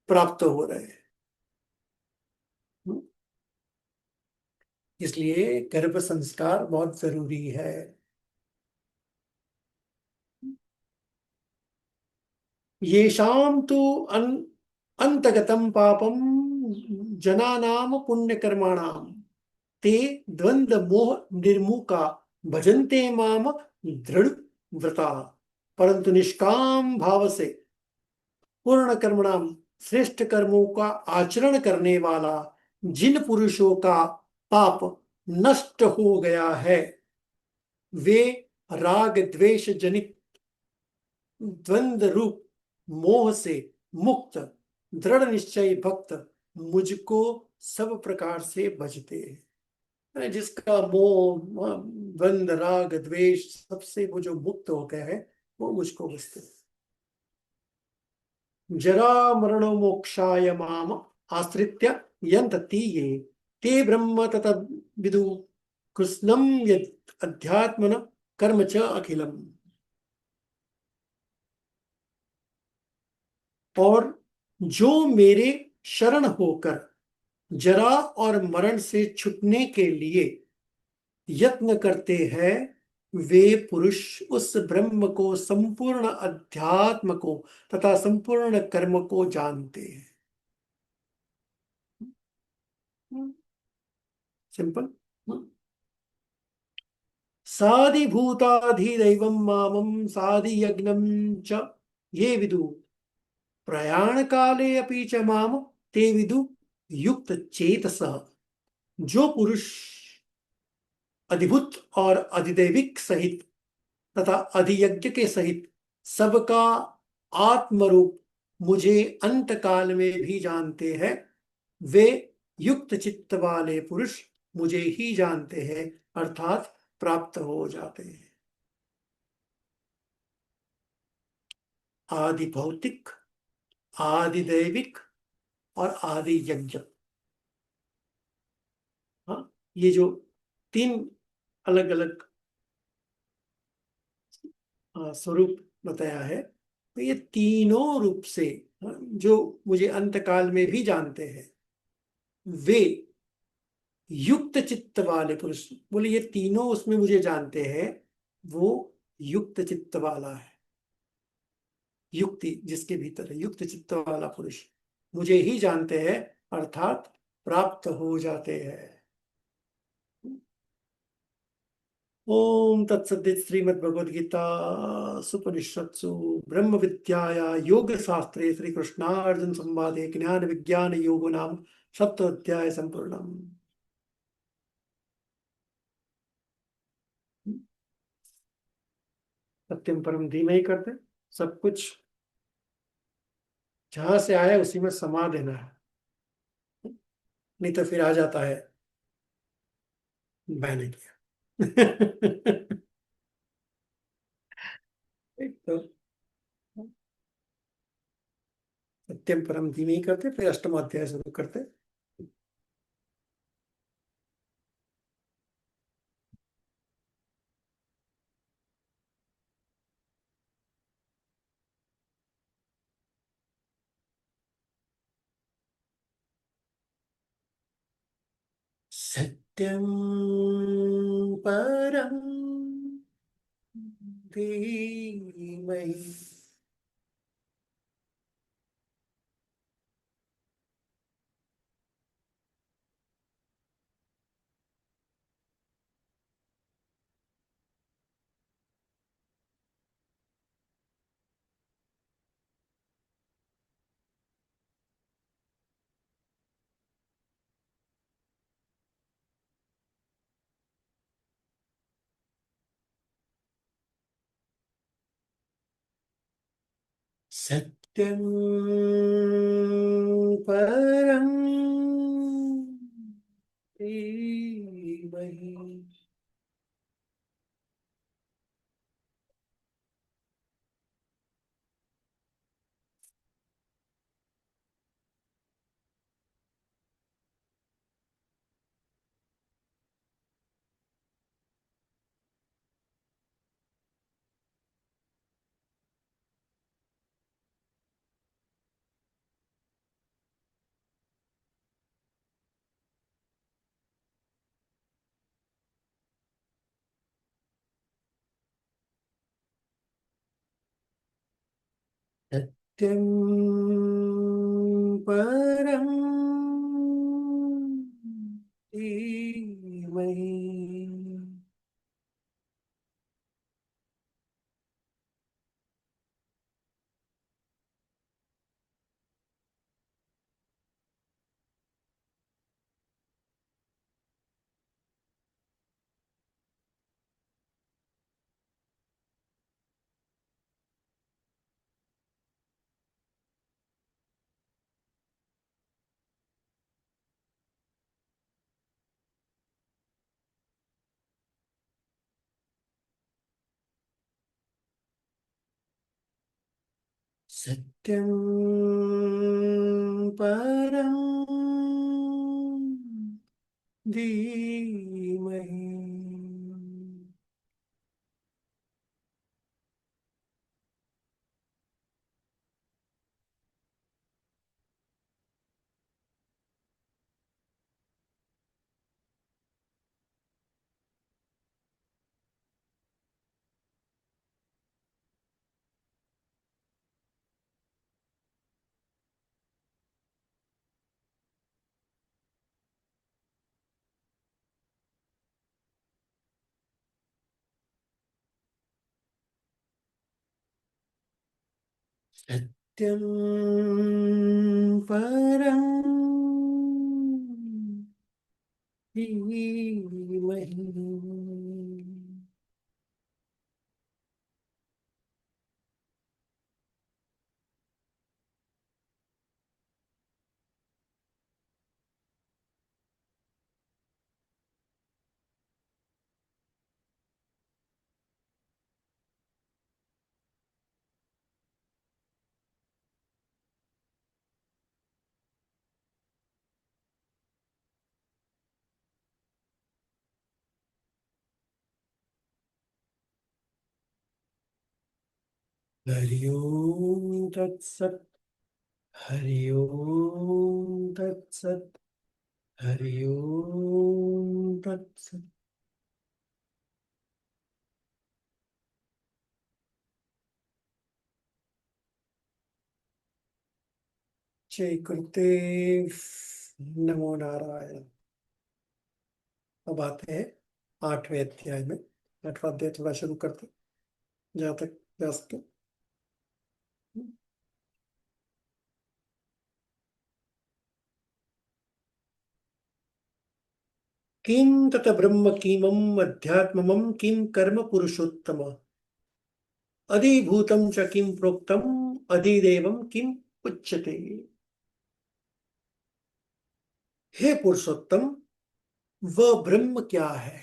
प्राप्त हो रहे हैं। इसलिए गर्भ संस्कार बहुत जरूरी है। येषाम तो अंतगतम पापम जनानाम पुण्य कर्माणाम ते द्वंद्व मोह निर्मुका भजन्ते माम दृढ़ व्रता। परंतु निष्काम भाव से पूर्ण कर्मणाम श्रेष्ठ कर्मों का आचरण करने वाला जिन पुरुषों का पाप नष्ट हो गया है, वे राग द्वेष जनित द्वंद्व रूप मोह से मुक्त दृढ़ निश्चय भक्त मुझको सब प्रकार से भजते हैं। जिसका मोह द्वंद्व राग द्वेष सबसे वो जो मुक्त हो गया है, वो मुझको भजते हैं। जरा मरण मोक्षाय माम आश्रित्य यन्तति ये ते ब्रह्म तत विदु कृष्णम यत् अध्यात्मन कर्म च अखिलम। और जो मेरे शरण होकर जरा और मरण से छुटने के लिए यत्न करते हैं, वे पुरुष उस ब्रह्म को, संपूर्ण अध्यात्म को तथा संपूर्ण कर्म को जानते हैं। सिंपल। साधिभूताधिदैवं मामं साधियज्ञं च ये विदु प्रयाण काले अपि च माम ते विदु युक्त चेतसः। जो पुरुष अधिभूत और अधिदैविक सहित तथा अधियज्ञ के सहित सबका आत्मरूप मुझे अंत काल में भी जानते हैं, वे युक्त चित्त वाले पुरुष मुझे ही जानते हैं, अर्थात प्राप्त हो जाते हैं। आदि भौतिक, आदि दैविक और आदि यज्ञ, हाँ, ये जो तीन अलग अलग स्वरूप बताया है, तो ये तीनों रूप से, हाँ, जो मुझे अंत काल में भी जानते हैं, वे युक्त चित्त वाले पुरुष, बोले ये तीनों उसमें मुझे जानते हैं, वो युक्त चित्त वाला है। युक्ति जिसके भीतर है, युक्त चित्त वाला पुरुष मुझे ही जानते हैं, अर्थात प्राप्त हो जाते हैं। ओम तत्सदित श्रीमद्भगवद्गीता सुपनिषत्सु ब्रह्म विद्याया योग शास्त्रे श्री कृष्णार्जुन संवादे ज्ञान विज्ञान योगो नाम सप्तोध्याय संपूर्णम। सत्यम परम धीमहि करते, सब कुछ जहां से आया उसी में समा देना है, नहीं तो फिर आ जाता है मैंने किया। एक तो सत्यम परम धीमहि करते, फिर अष्टम अध्याय शुरू करते। सत्यं परं धीमहि। सत्यं परं धीमहि। सत्यं परं धीमहि। सत्यं परं धीमहि। सत्यं परं धीमहि। हरि ओम तत्सत्। हरि ओम तत्सत्। हरि ओम तत्सत्। जय गुरुदेव। नमो नारायण। अब आते हैं 8वें अध्याय में। 8वां अध्याय थोड़ा शुरू करते हैं, जहाँ तक जा सके। किं तत ब्रह्म किमम् अध्यात्मम् किं कर्म पुरुषोत्तम। अधिभूतं च किं प्रोक्तम अधिदेवं किम उच्यते। हे पुरुषोत्तम, वह ब्रह्म क्या है।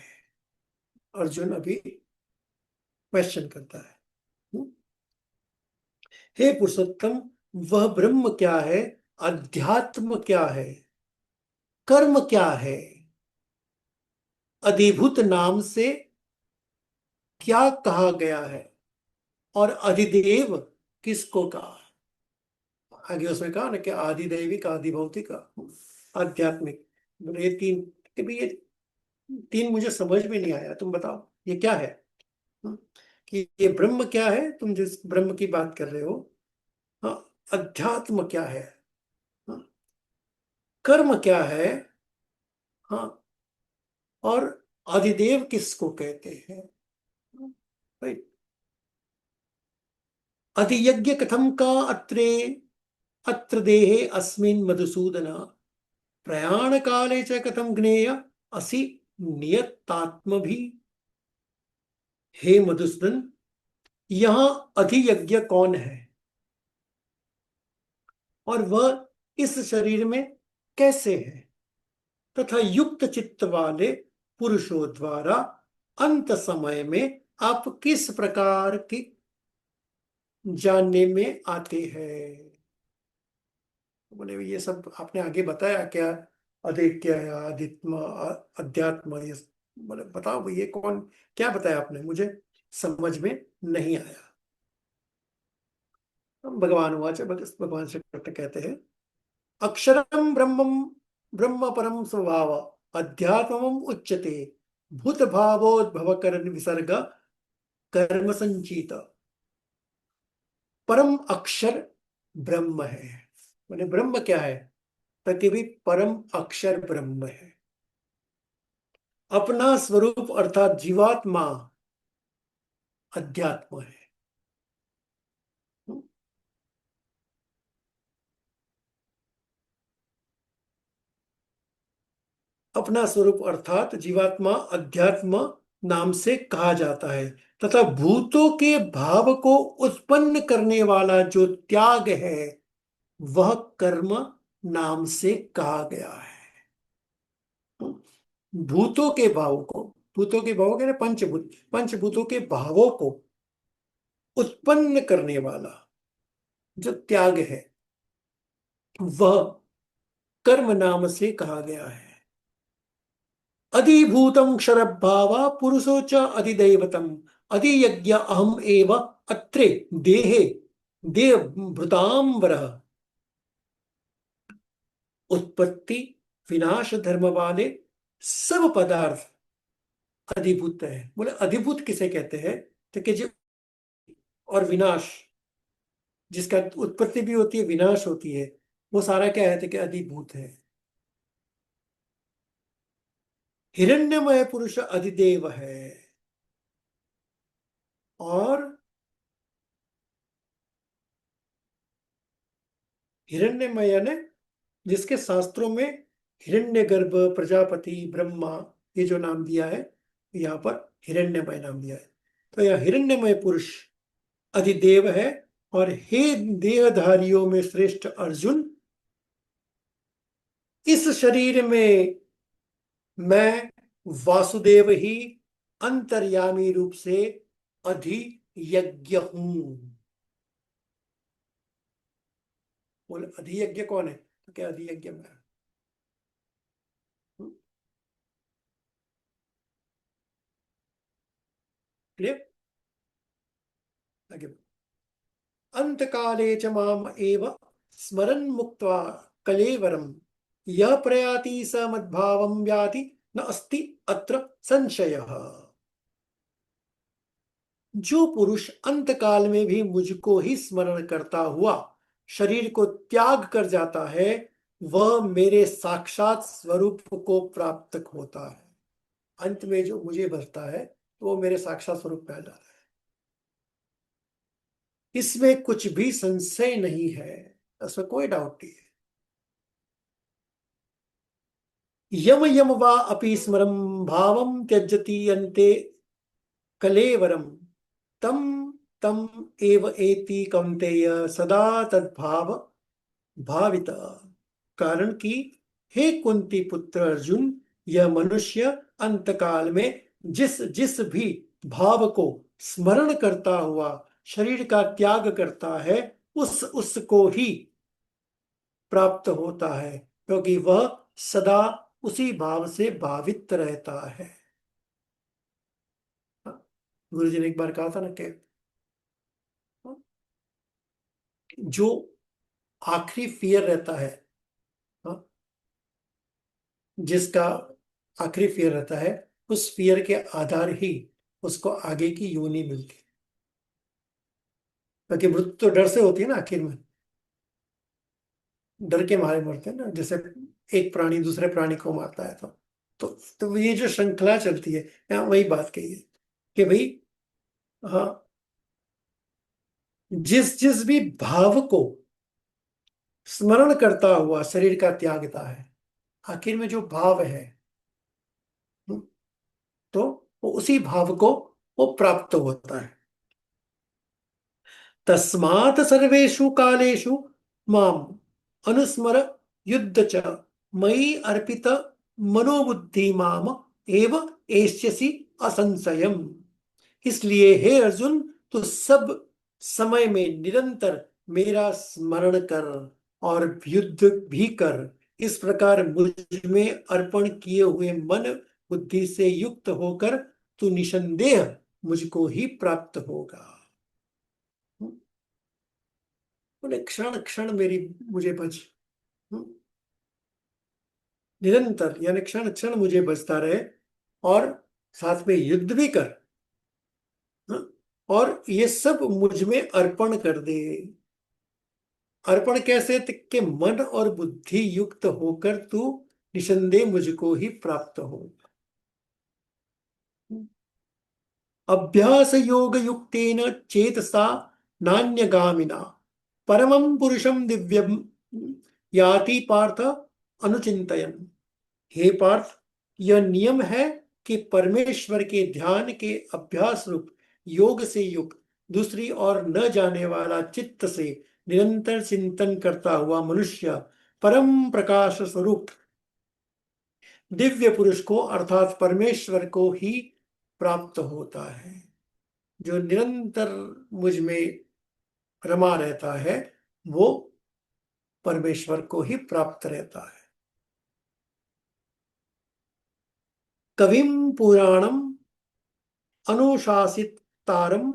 अर्जुन अभी क्वेश्चन करता है। हम्म? हे पुरुषोत्तम, वह ब्रह्म क्या है, अध्यात्म क्या है, कर्म क्या है, अधिभूत नाम से क्या कहा गया है, और अधिदेव किसको कहा है। आगे उसमें कहा ना कि आदि दैविक आदि भौतिक आध्यात्मिक, ये तीन कि भाई ये तीन मुझे समझ में नहीं आया, तुम बताओ ये क्या है। हम्म, कि ये ब्रह्म क्या है, तुम जिस ब्रह्म की बात कर रहे हो। हाँ, अध्यात्म क्या है। हाँ, कर्म क्या है। हाँ, और आदिदेव किसको कहते हैं। हाँ, भाई, अधियज्ञ कथम का अत्रे, अत्र देहे अस्मिन् मधुसूदन, प्रयाण काले च कथम ज्ञेय असि नियतात्म भी। हे मधुसूदन, यहाँ अधियज्ञ कौन है और वह इस शरीर में कैसे है, तथा युक्त चित्त वाले पुरुषों द्वारा अंत समय में आप किस प्रकार की जानने में आते हैं। बोले ये सब आपने आगे बताया क्या, अधिक्य है, आदित्म, अध्यात्म, ये बोले बताओ भाई ये कौन, क्या बताया आपने, मुझे समझ में नहीं आया। भगवान वाच, भगवान श्री कृष्ण कहते हैं, अक्षरम ब्रह्मम, ब्रह्म परम स्वभाव, अध्यात्मम उच्यते, भूत भावोद्भव कर विसर्ग, कर्म संचित। परम अक्षर ब्रह्म है। मैंने ब्रह्म क्या है, पृथ्वी परम अक्षर ब्रह्म है। अपना स्वरूप अर्थात जीवात्मा अध्यात्म है। अपना स्वरूप अर्थात जीवात्मा अध्यात्म नाम से कहा जाता है, तथा भूतों के भाव को उत्पन्न करने वाला जो त्याग है वह कर्म नाम से कहा गया है। भूतों के भाव को, भूतों के भावों के ना पंचभूत, पंचभूतों के भावों को उत्पन्न करने वाला जो त्याग है वह कर्म नाम से कहा गया है। अधिभूतम क्षर भाव पुरुषो च अधिदैवतम, अधियज्ञ अहम एव अत्रे देहे देव भृतांबर। उत्पत्ति विनाश धर्म वाले सब पदार्थ अधिभूत है। बोले अधिभूत किसे कहते हैं, तो कि जो और विनाश, जिसका उत्पत्ति भी होती है विनाश होती है, वो सारा क्या है, तो कि अधिभूत है। हिरण्यमय पुरुष अधिदेव है। और हिरण्यमय ने, जिसके शास्त्रों में हिरण्यगर्भ, प्रजापति, ब्रह्मा, ये जो नाम दिया है, यहाँ पर हिरण्यमय नाम दिया है। तो यह हिरण्यमय पुरुष अधिदेव है। और हे देहधारियों में श्रेष्ठ अर्जुन, इस शरीर में मैं वासुदेव ही अंतर्यामी रूप से अधियज्ञ हूं। बोले अधियज्ञ कौन है, तो क्या अधियज्ञ मैं हूं। क्लियर, आगे। अंत काले च माम एव स्मरन् मुक्त्वा कलेवरम, यह प्रयाति स मद्भावं याति, न अस्ति अत्र संशयः। जो पुरुष अंत काल में भी मुझको ही स्मरण करता हुआ शरीर को त्याग कर जाता है, वह मेरे साक्षात स्वरूप को प्राप्त होता है। अंत में जो मुझे भरता है तो वो मेरे साक्षात स्वरूप में आ जाता है। इसमें कुछ भी संशय नहीं है, इसमें कोई डाउट नहीं है। यम यम वा अपि स्मरं भावं त्यजति अन्ते कलेवरम, तम तम एव एति कौन्तेय सदा तद्भाव भावित। कारण कि हे कुंती पुत्र अर्जुन, यह मनुष्य अंतकाल में जिस जिस भी भाव को स्मरण करता हुआ शरीर का त्याग करता है, उस उसको ही प्राप्त होता है, क्योंकि वह सदा उसी भाव से भावित रहता है। गुरु जी ने एक बार कहा था ना कि जो आखिरी फियर रहता है, हाँ, जिसका आखिरी फियर रहता है, उस फियर के आधार ही उसको आगे की योनि मिलती है। बाकी मृत्यु तो डर से होती है ना आखिर में, डर के मारे मरते हैं ना, जैसे एक प्राणी दूसरे प्राणी को मारता है तो तो ये जो श्रृंखला चलती है, यहाँ वही बात कही है कि भाई, हाँ, जिस जिस भी भाव को स्मरण करता हुआ शरीर का त्यागता है, आखिर में जो भाव है, हम्म, तो वो उसी भाव को वो प्राप्त होता है। तस्मात् सर्वेषु कालेषु माम अनुस्मर युद्ध च मयि अर्पित मनोबुद्धि माम एव एष्यसि असंशयम्। इसलिए हे अर्जुन, तू सब समय में निरंतर मेरा स्मरण कर और युद्ध भी कर। इस प्रकार मुझ में अर्पण किए हुए मन बुद्धि से युक्त होकर तू निसंदेह मुझको ही प्राप्त होगा। बोले क्षण क्षण मेरी मुझे बच, निरंतर यानी क्षण क्षण मुझे बचता रहे, और साथ में युद्ध भी कर, हाँ, और ये सब मुझ में अर्पण कर दे। अर्पण कैसे? कि मन और बुद्धि युक्त होकर तू निसंदेह मुझको ही प्राप्त हो। अभ्यास योग युक्तेन चेतसा नान्यगामिना परमं पुरुषं दिव्यम याति पार्थ अनुचिंतयन्। हे पार्थ, यह नियम है कि परमेश्वर के ध्यान के अभ्यास रूप योग से युक्त दूसरी और न जाने वाला चित्त से निरंतर चिंतन करता हुआ मनुष्य परम प्रकाश स्वरूप दिव्य पुरुष को अर्थात परमेश्वर को ही प्राप्त होता है। जो निरंतर मुझ में रमा रहता है, वो परमेश्वर को ही प्राप्त रहता है। कविम पुराणम अनुशासितारम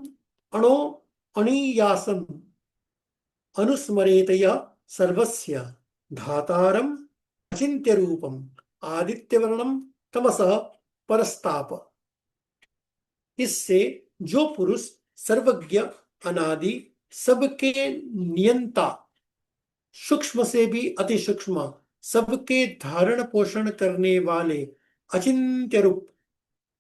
अणो अणीयासम अनुस्मरेत यः सर्वस्य धातारम अचिंत्य रूपम आदित्यवर्णम तमसः परस्ताप। इससे जो पुरुष सर्वज्ञ, अनादि, सबके नियंता, सूक्ष्म से भी अति सूक्ष्म, सबके धारण पोषण करने वाले अचिंत्य रूप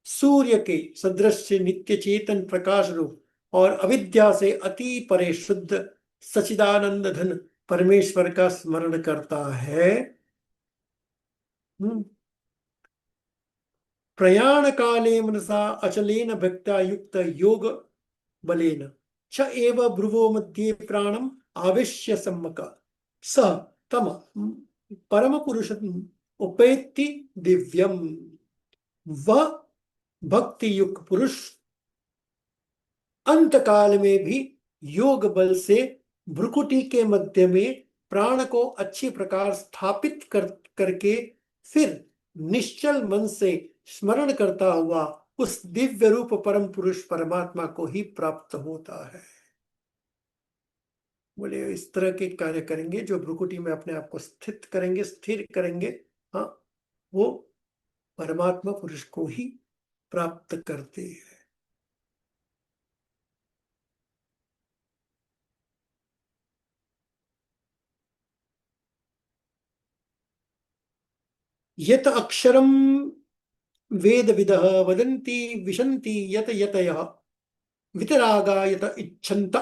सूर्य के सदृश नित्य चेतन प्रकाश रूप और अविद्या से अति परे शुद्ध सचिदानंद धन परमेश्वर का स्मरण करता है, प्रयाण काले मनसा अचलेन भक्त्या युक्त योग बलेन च एव भ्रुवो मध्ये प्राणम आवेश्य सम्मक स तम परम पुरुष उपेति दिव्यम। वह भक्ति युक्त पुरुष अंत काल में भी योग बल से भ्रुकुटी के मध्य में प्राण को अच्छी प्रकार स्थापित करके फिर निश्चल मन से स्मरण करता हुआ उस दिव्य रूप परम पुरुष परमात्मा को ही प्राप्त होता है। बोले इस तरह के कार्य करेंगे जो भ्रुकुटी में अपने आप को स्थित करेंगे, स्थिर करेंगे, हाँ, वो परमात्मा पुरुष को ही प्राप्त करते हैं। यत अक्षरम वेद विदः वदन्ति विशन्ति यत यतयः वितरागा यत इच्छन्त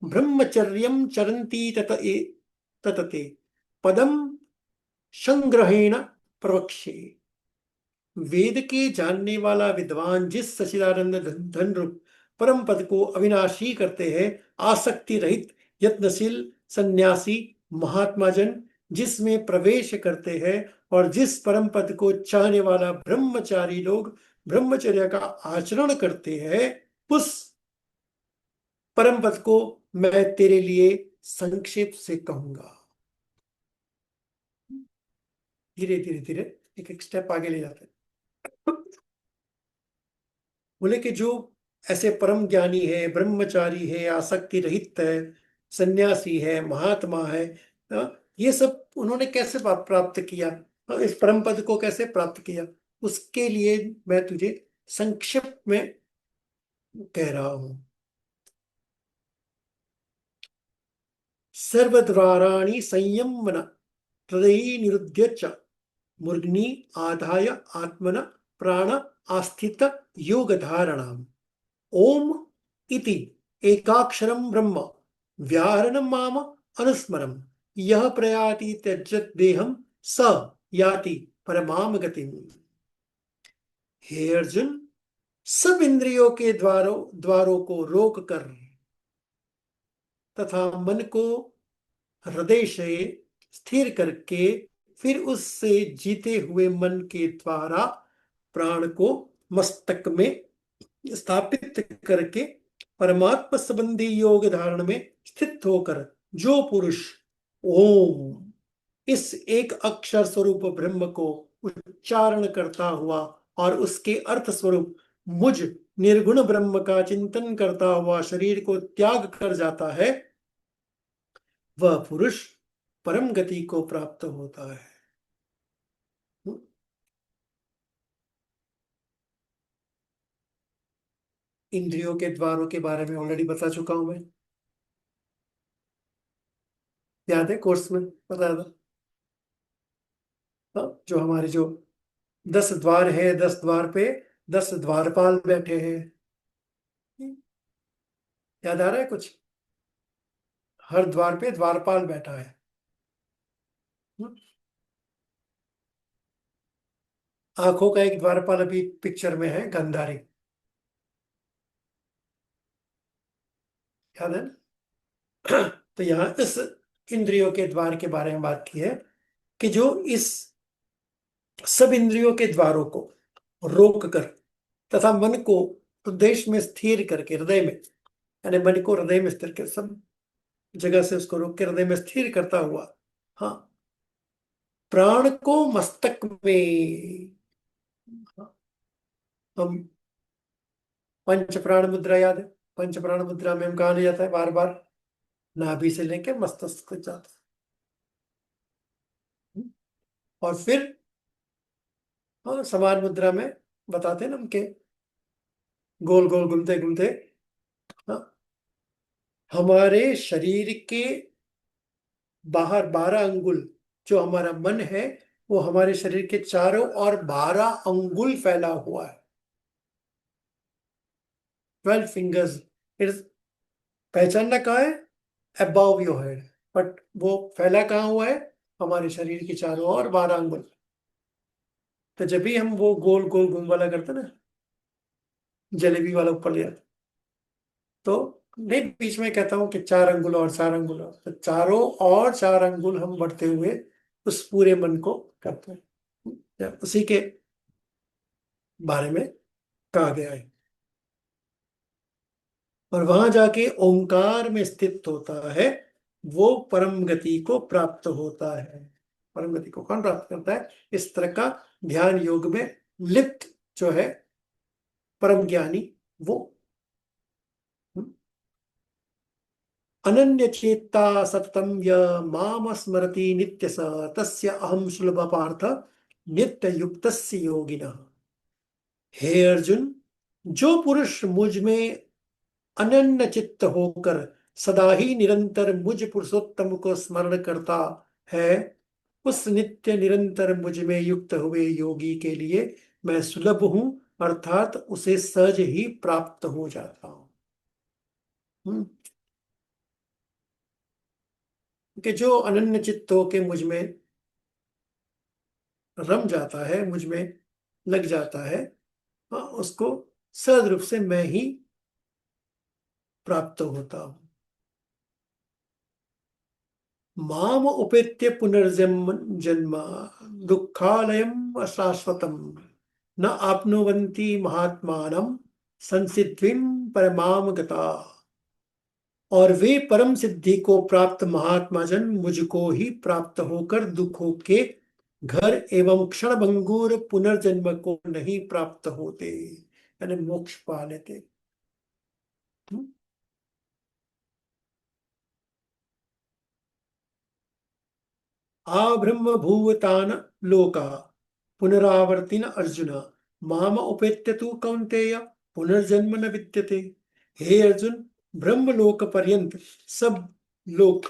ब्रह्मचर्यं चरन्ति ततते पदम संग्रहेण प्रवक्ष्ये। वेद के जानने वाला विद्वान जिस सच्चिदानंद धन रूप परम पद को अविनाशी करते हैं, आसक्ति रहित यत्नशील सन्यासी महात्मा जन जिसमें प्रवेश करते हैं, और जिस परम पद को चाहने वाला ब्रह्मचारी लोग ब्रह्मचर्य का आचरण करते हैं, उस परम पद को मैं तेरे लिए संक्षेप से कहूंगा। धीरे धीरे धीरे एक एक स्टेप आगे ले जाते हैं। बोले कि जो ऐसे परम ज्ञानी है, ब्रह्मचारी है, आसक्ति रहित है, सन्यासी है, महात्मा है, ये सब उन्होंने कैसे प्राप्त किया? इस परम पद को कैसे प्राप्त किया? उसके लिए मैं तुझे संक्षिप्त में कह रहा हूं। सर्वद्वाराणि संयम्य हृदय निरुध्य च मूर्ध्नि आधाय आत्मन प्राण आस्थित योग धारणाम। ओम इति एकाक्षरम ब्रह्म व्याहरणम माम अनुस्मरम यह प्रयाति त्यजत देहम स याति परमाम गतिम। हे अर्जुन, सब इंद्रियों के द्वारों द्वारों को रोक कर तथा मन को हृदय से स्थिर करके फिर उससे जीते हुए मन के द्वारा प्राण को मस्तक में स्थापित करके परमात्मा संबंधी योग धारण में स्थित होकर जो पुरुष ओम इस एक अक्षर स्वरूप ब्रह्म को उच्चारण करता हुआ और उसके अर्थ स्वरूप मुझ निर्गुण ब्रह्म का चिंतन करता हुआ शरीर को त्याग कर जाता है, वह पुरुष परम गति को प्राप्त होता है। इंद्रियों के द्वारों के बारे में ऑलरेडी बता चुका हूं मैं, याद है कोर्स में बताया था। हाँ, जो हमारे जो 10 द्वार है, 10 द्वार पे 10 द्वारपाल बैठे हैं। याद आ रहा है कुछ? हर द्वार पे द्वारपाल बैठा है। आंखों का एक द्वारपाल अभी पिक्चर में है, गंधारी। याद है ना? तो यहाँ इस इंद्रियों के द्वार के बारे में बात की है कि जो इस सब इंद्रियों के द्वारों को रोक कर तथा मन को उद्देश्य में स्थिर करके हृदय में, यानी मन को हृदय में स्थिर कर सब जगह से उसको रोक के हृदय में स्थिर करता हुआ, हाँ, प्राण को मस्तक में, हाँ, हम पंच प्राण मुद्रा याद है? पंच प्राण मुद्रा में हम कहा ले जाता है बार बार? नाभि से लेके मस्तिष्क तक जाता है। और फिर हाँ, समान मुद्रा में बताते हैं ना हम के गोल गोल घूमते घूमते, हाँ, हमारे शरीर के बाहर 12 अंगुल जो हमारा मन है, वो हमारे शरीर के चारों ओर 12 अंगुल फैला हुआ है। 12 फिंगर्स। इट पहचानना कहाँ है? Above your head. बट वो फैला कहाँ हुआ है? हमारे शरीर के चारों ओर 12 अंगुल। तो जब भी हम वो गोल गोल घूम वाला करते ना, जलेबी वाला ऊपर ले जाते, तो नहीं, बीच में कहता हूँ कि 4 अंगुल और 4 अंगुल और, तो चारों और 4 अंगुल हम बढ़ते हुए उस पूरे मन को करते हैं, या उसी के बारे में कहा गया है। और वहां जाके ओंकार में स्थित होता है, वो परम गति को प्राप्त होता है। परम गति को कौन प्राप्त करता है? इस तरह का ध्यान योग में लिप्त जो है परम ज्ञानी, वो अनन्य चेता सततम य माम स्मरति नित्य स तस्य अहम सुलभ पार्थ नित्य युक्तस्य योगिनः। हे अर्जुन, जो पुरुष मुझ में अनन्य चित्त होकर सदा ही निरंतर मुझ पुरुषोत्तम को स्मरण करता है, उस नित्य निरंतर मुझ में युक्त हुए योगी के लिए मैं सुलभ हूं, अर्थात उसे सहज ही प्राप्त हो जाता हूं। कि जो अनन्य चित्त होके मुझ में रम जाता है, मुझ में लग जाता है, हाँ, उसको सहज रूप से मैं ही प्राप्त होता हूं। माम उपेत्य पुनर्जन्म जन्म दुखालयम अशाश्वतम न आपनुवन्ति महात्मानम संसिद्धिं परमाम गता। और वे परम सिद्धि को प्राप्त महात्मा जन मुझको ही प्राप्त होकर दुखों के घर एवं क्षण भंगुर पुनर्जन्म को नहीं प्राप्त होते, यानी मोक्ष पा लेते। आ ब्रह्म भूतान लोका पुनरावर्तिन अर्जुन माम उपेत्य तु कौन्तेय पुनर्जन्म न विद्यते। हे अर्जुन, ब्रह्मलोक पर्यंत सब लोग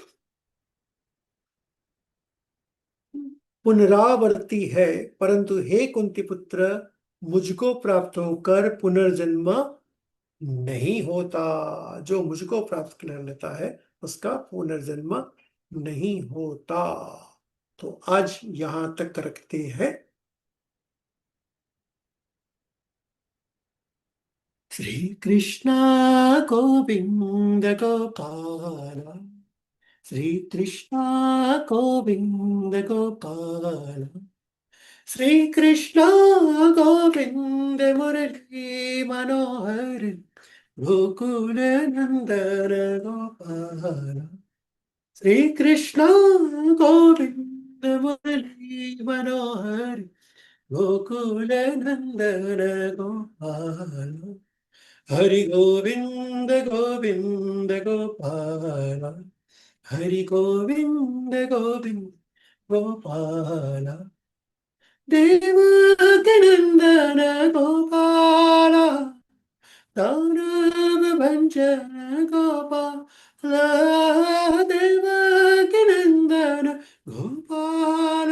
पुनरावर्ती है, परंतु हे कुंती पुत्र, मुझको प्राप्त होकर पुनर्जन्म नहीं होता। जो मुझको प्राप्त कर लेता है उसका पुनर्जन्म नहीं होता। तो आज यहां तक रखते हैं। श्री कृष्ण गोविंद गोपाल, श्री कृष्ण गोविंद गोपाल, श्री कृष्ण गोविंद मुरली मनोहर, गोकुल नंदन गोपाल। श्री कृष्ण गोविंद मुरली मनोहर, गोकुल नंदन गोपाल। हरि गोविंद गोविंद गोपाल, हरि गोविंद गोविंद गोपाल। देवकीनंदन गोपाल, दानव भंजन गोपाल। देवकीनंदन गोपाल,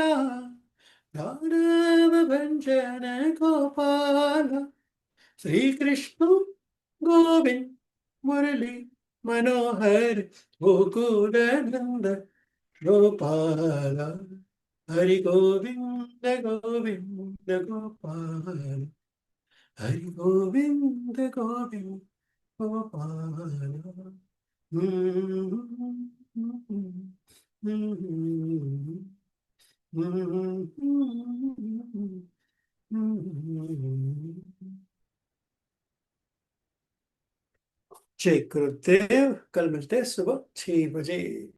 दानव भंजन गोपाल। श्री कृष्ण गोविंद मुरली मनोहर, गोकुल नंद गोपाल। हरि गोविंद गोविंद गोपाल, हरि गोविंद गोविंद गोपाल। हम्म, हम्म, हम्म, जय गुरुदेव। कल मिलते हैं सुबह 6 बजे।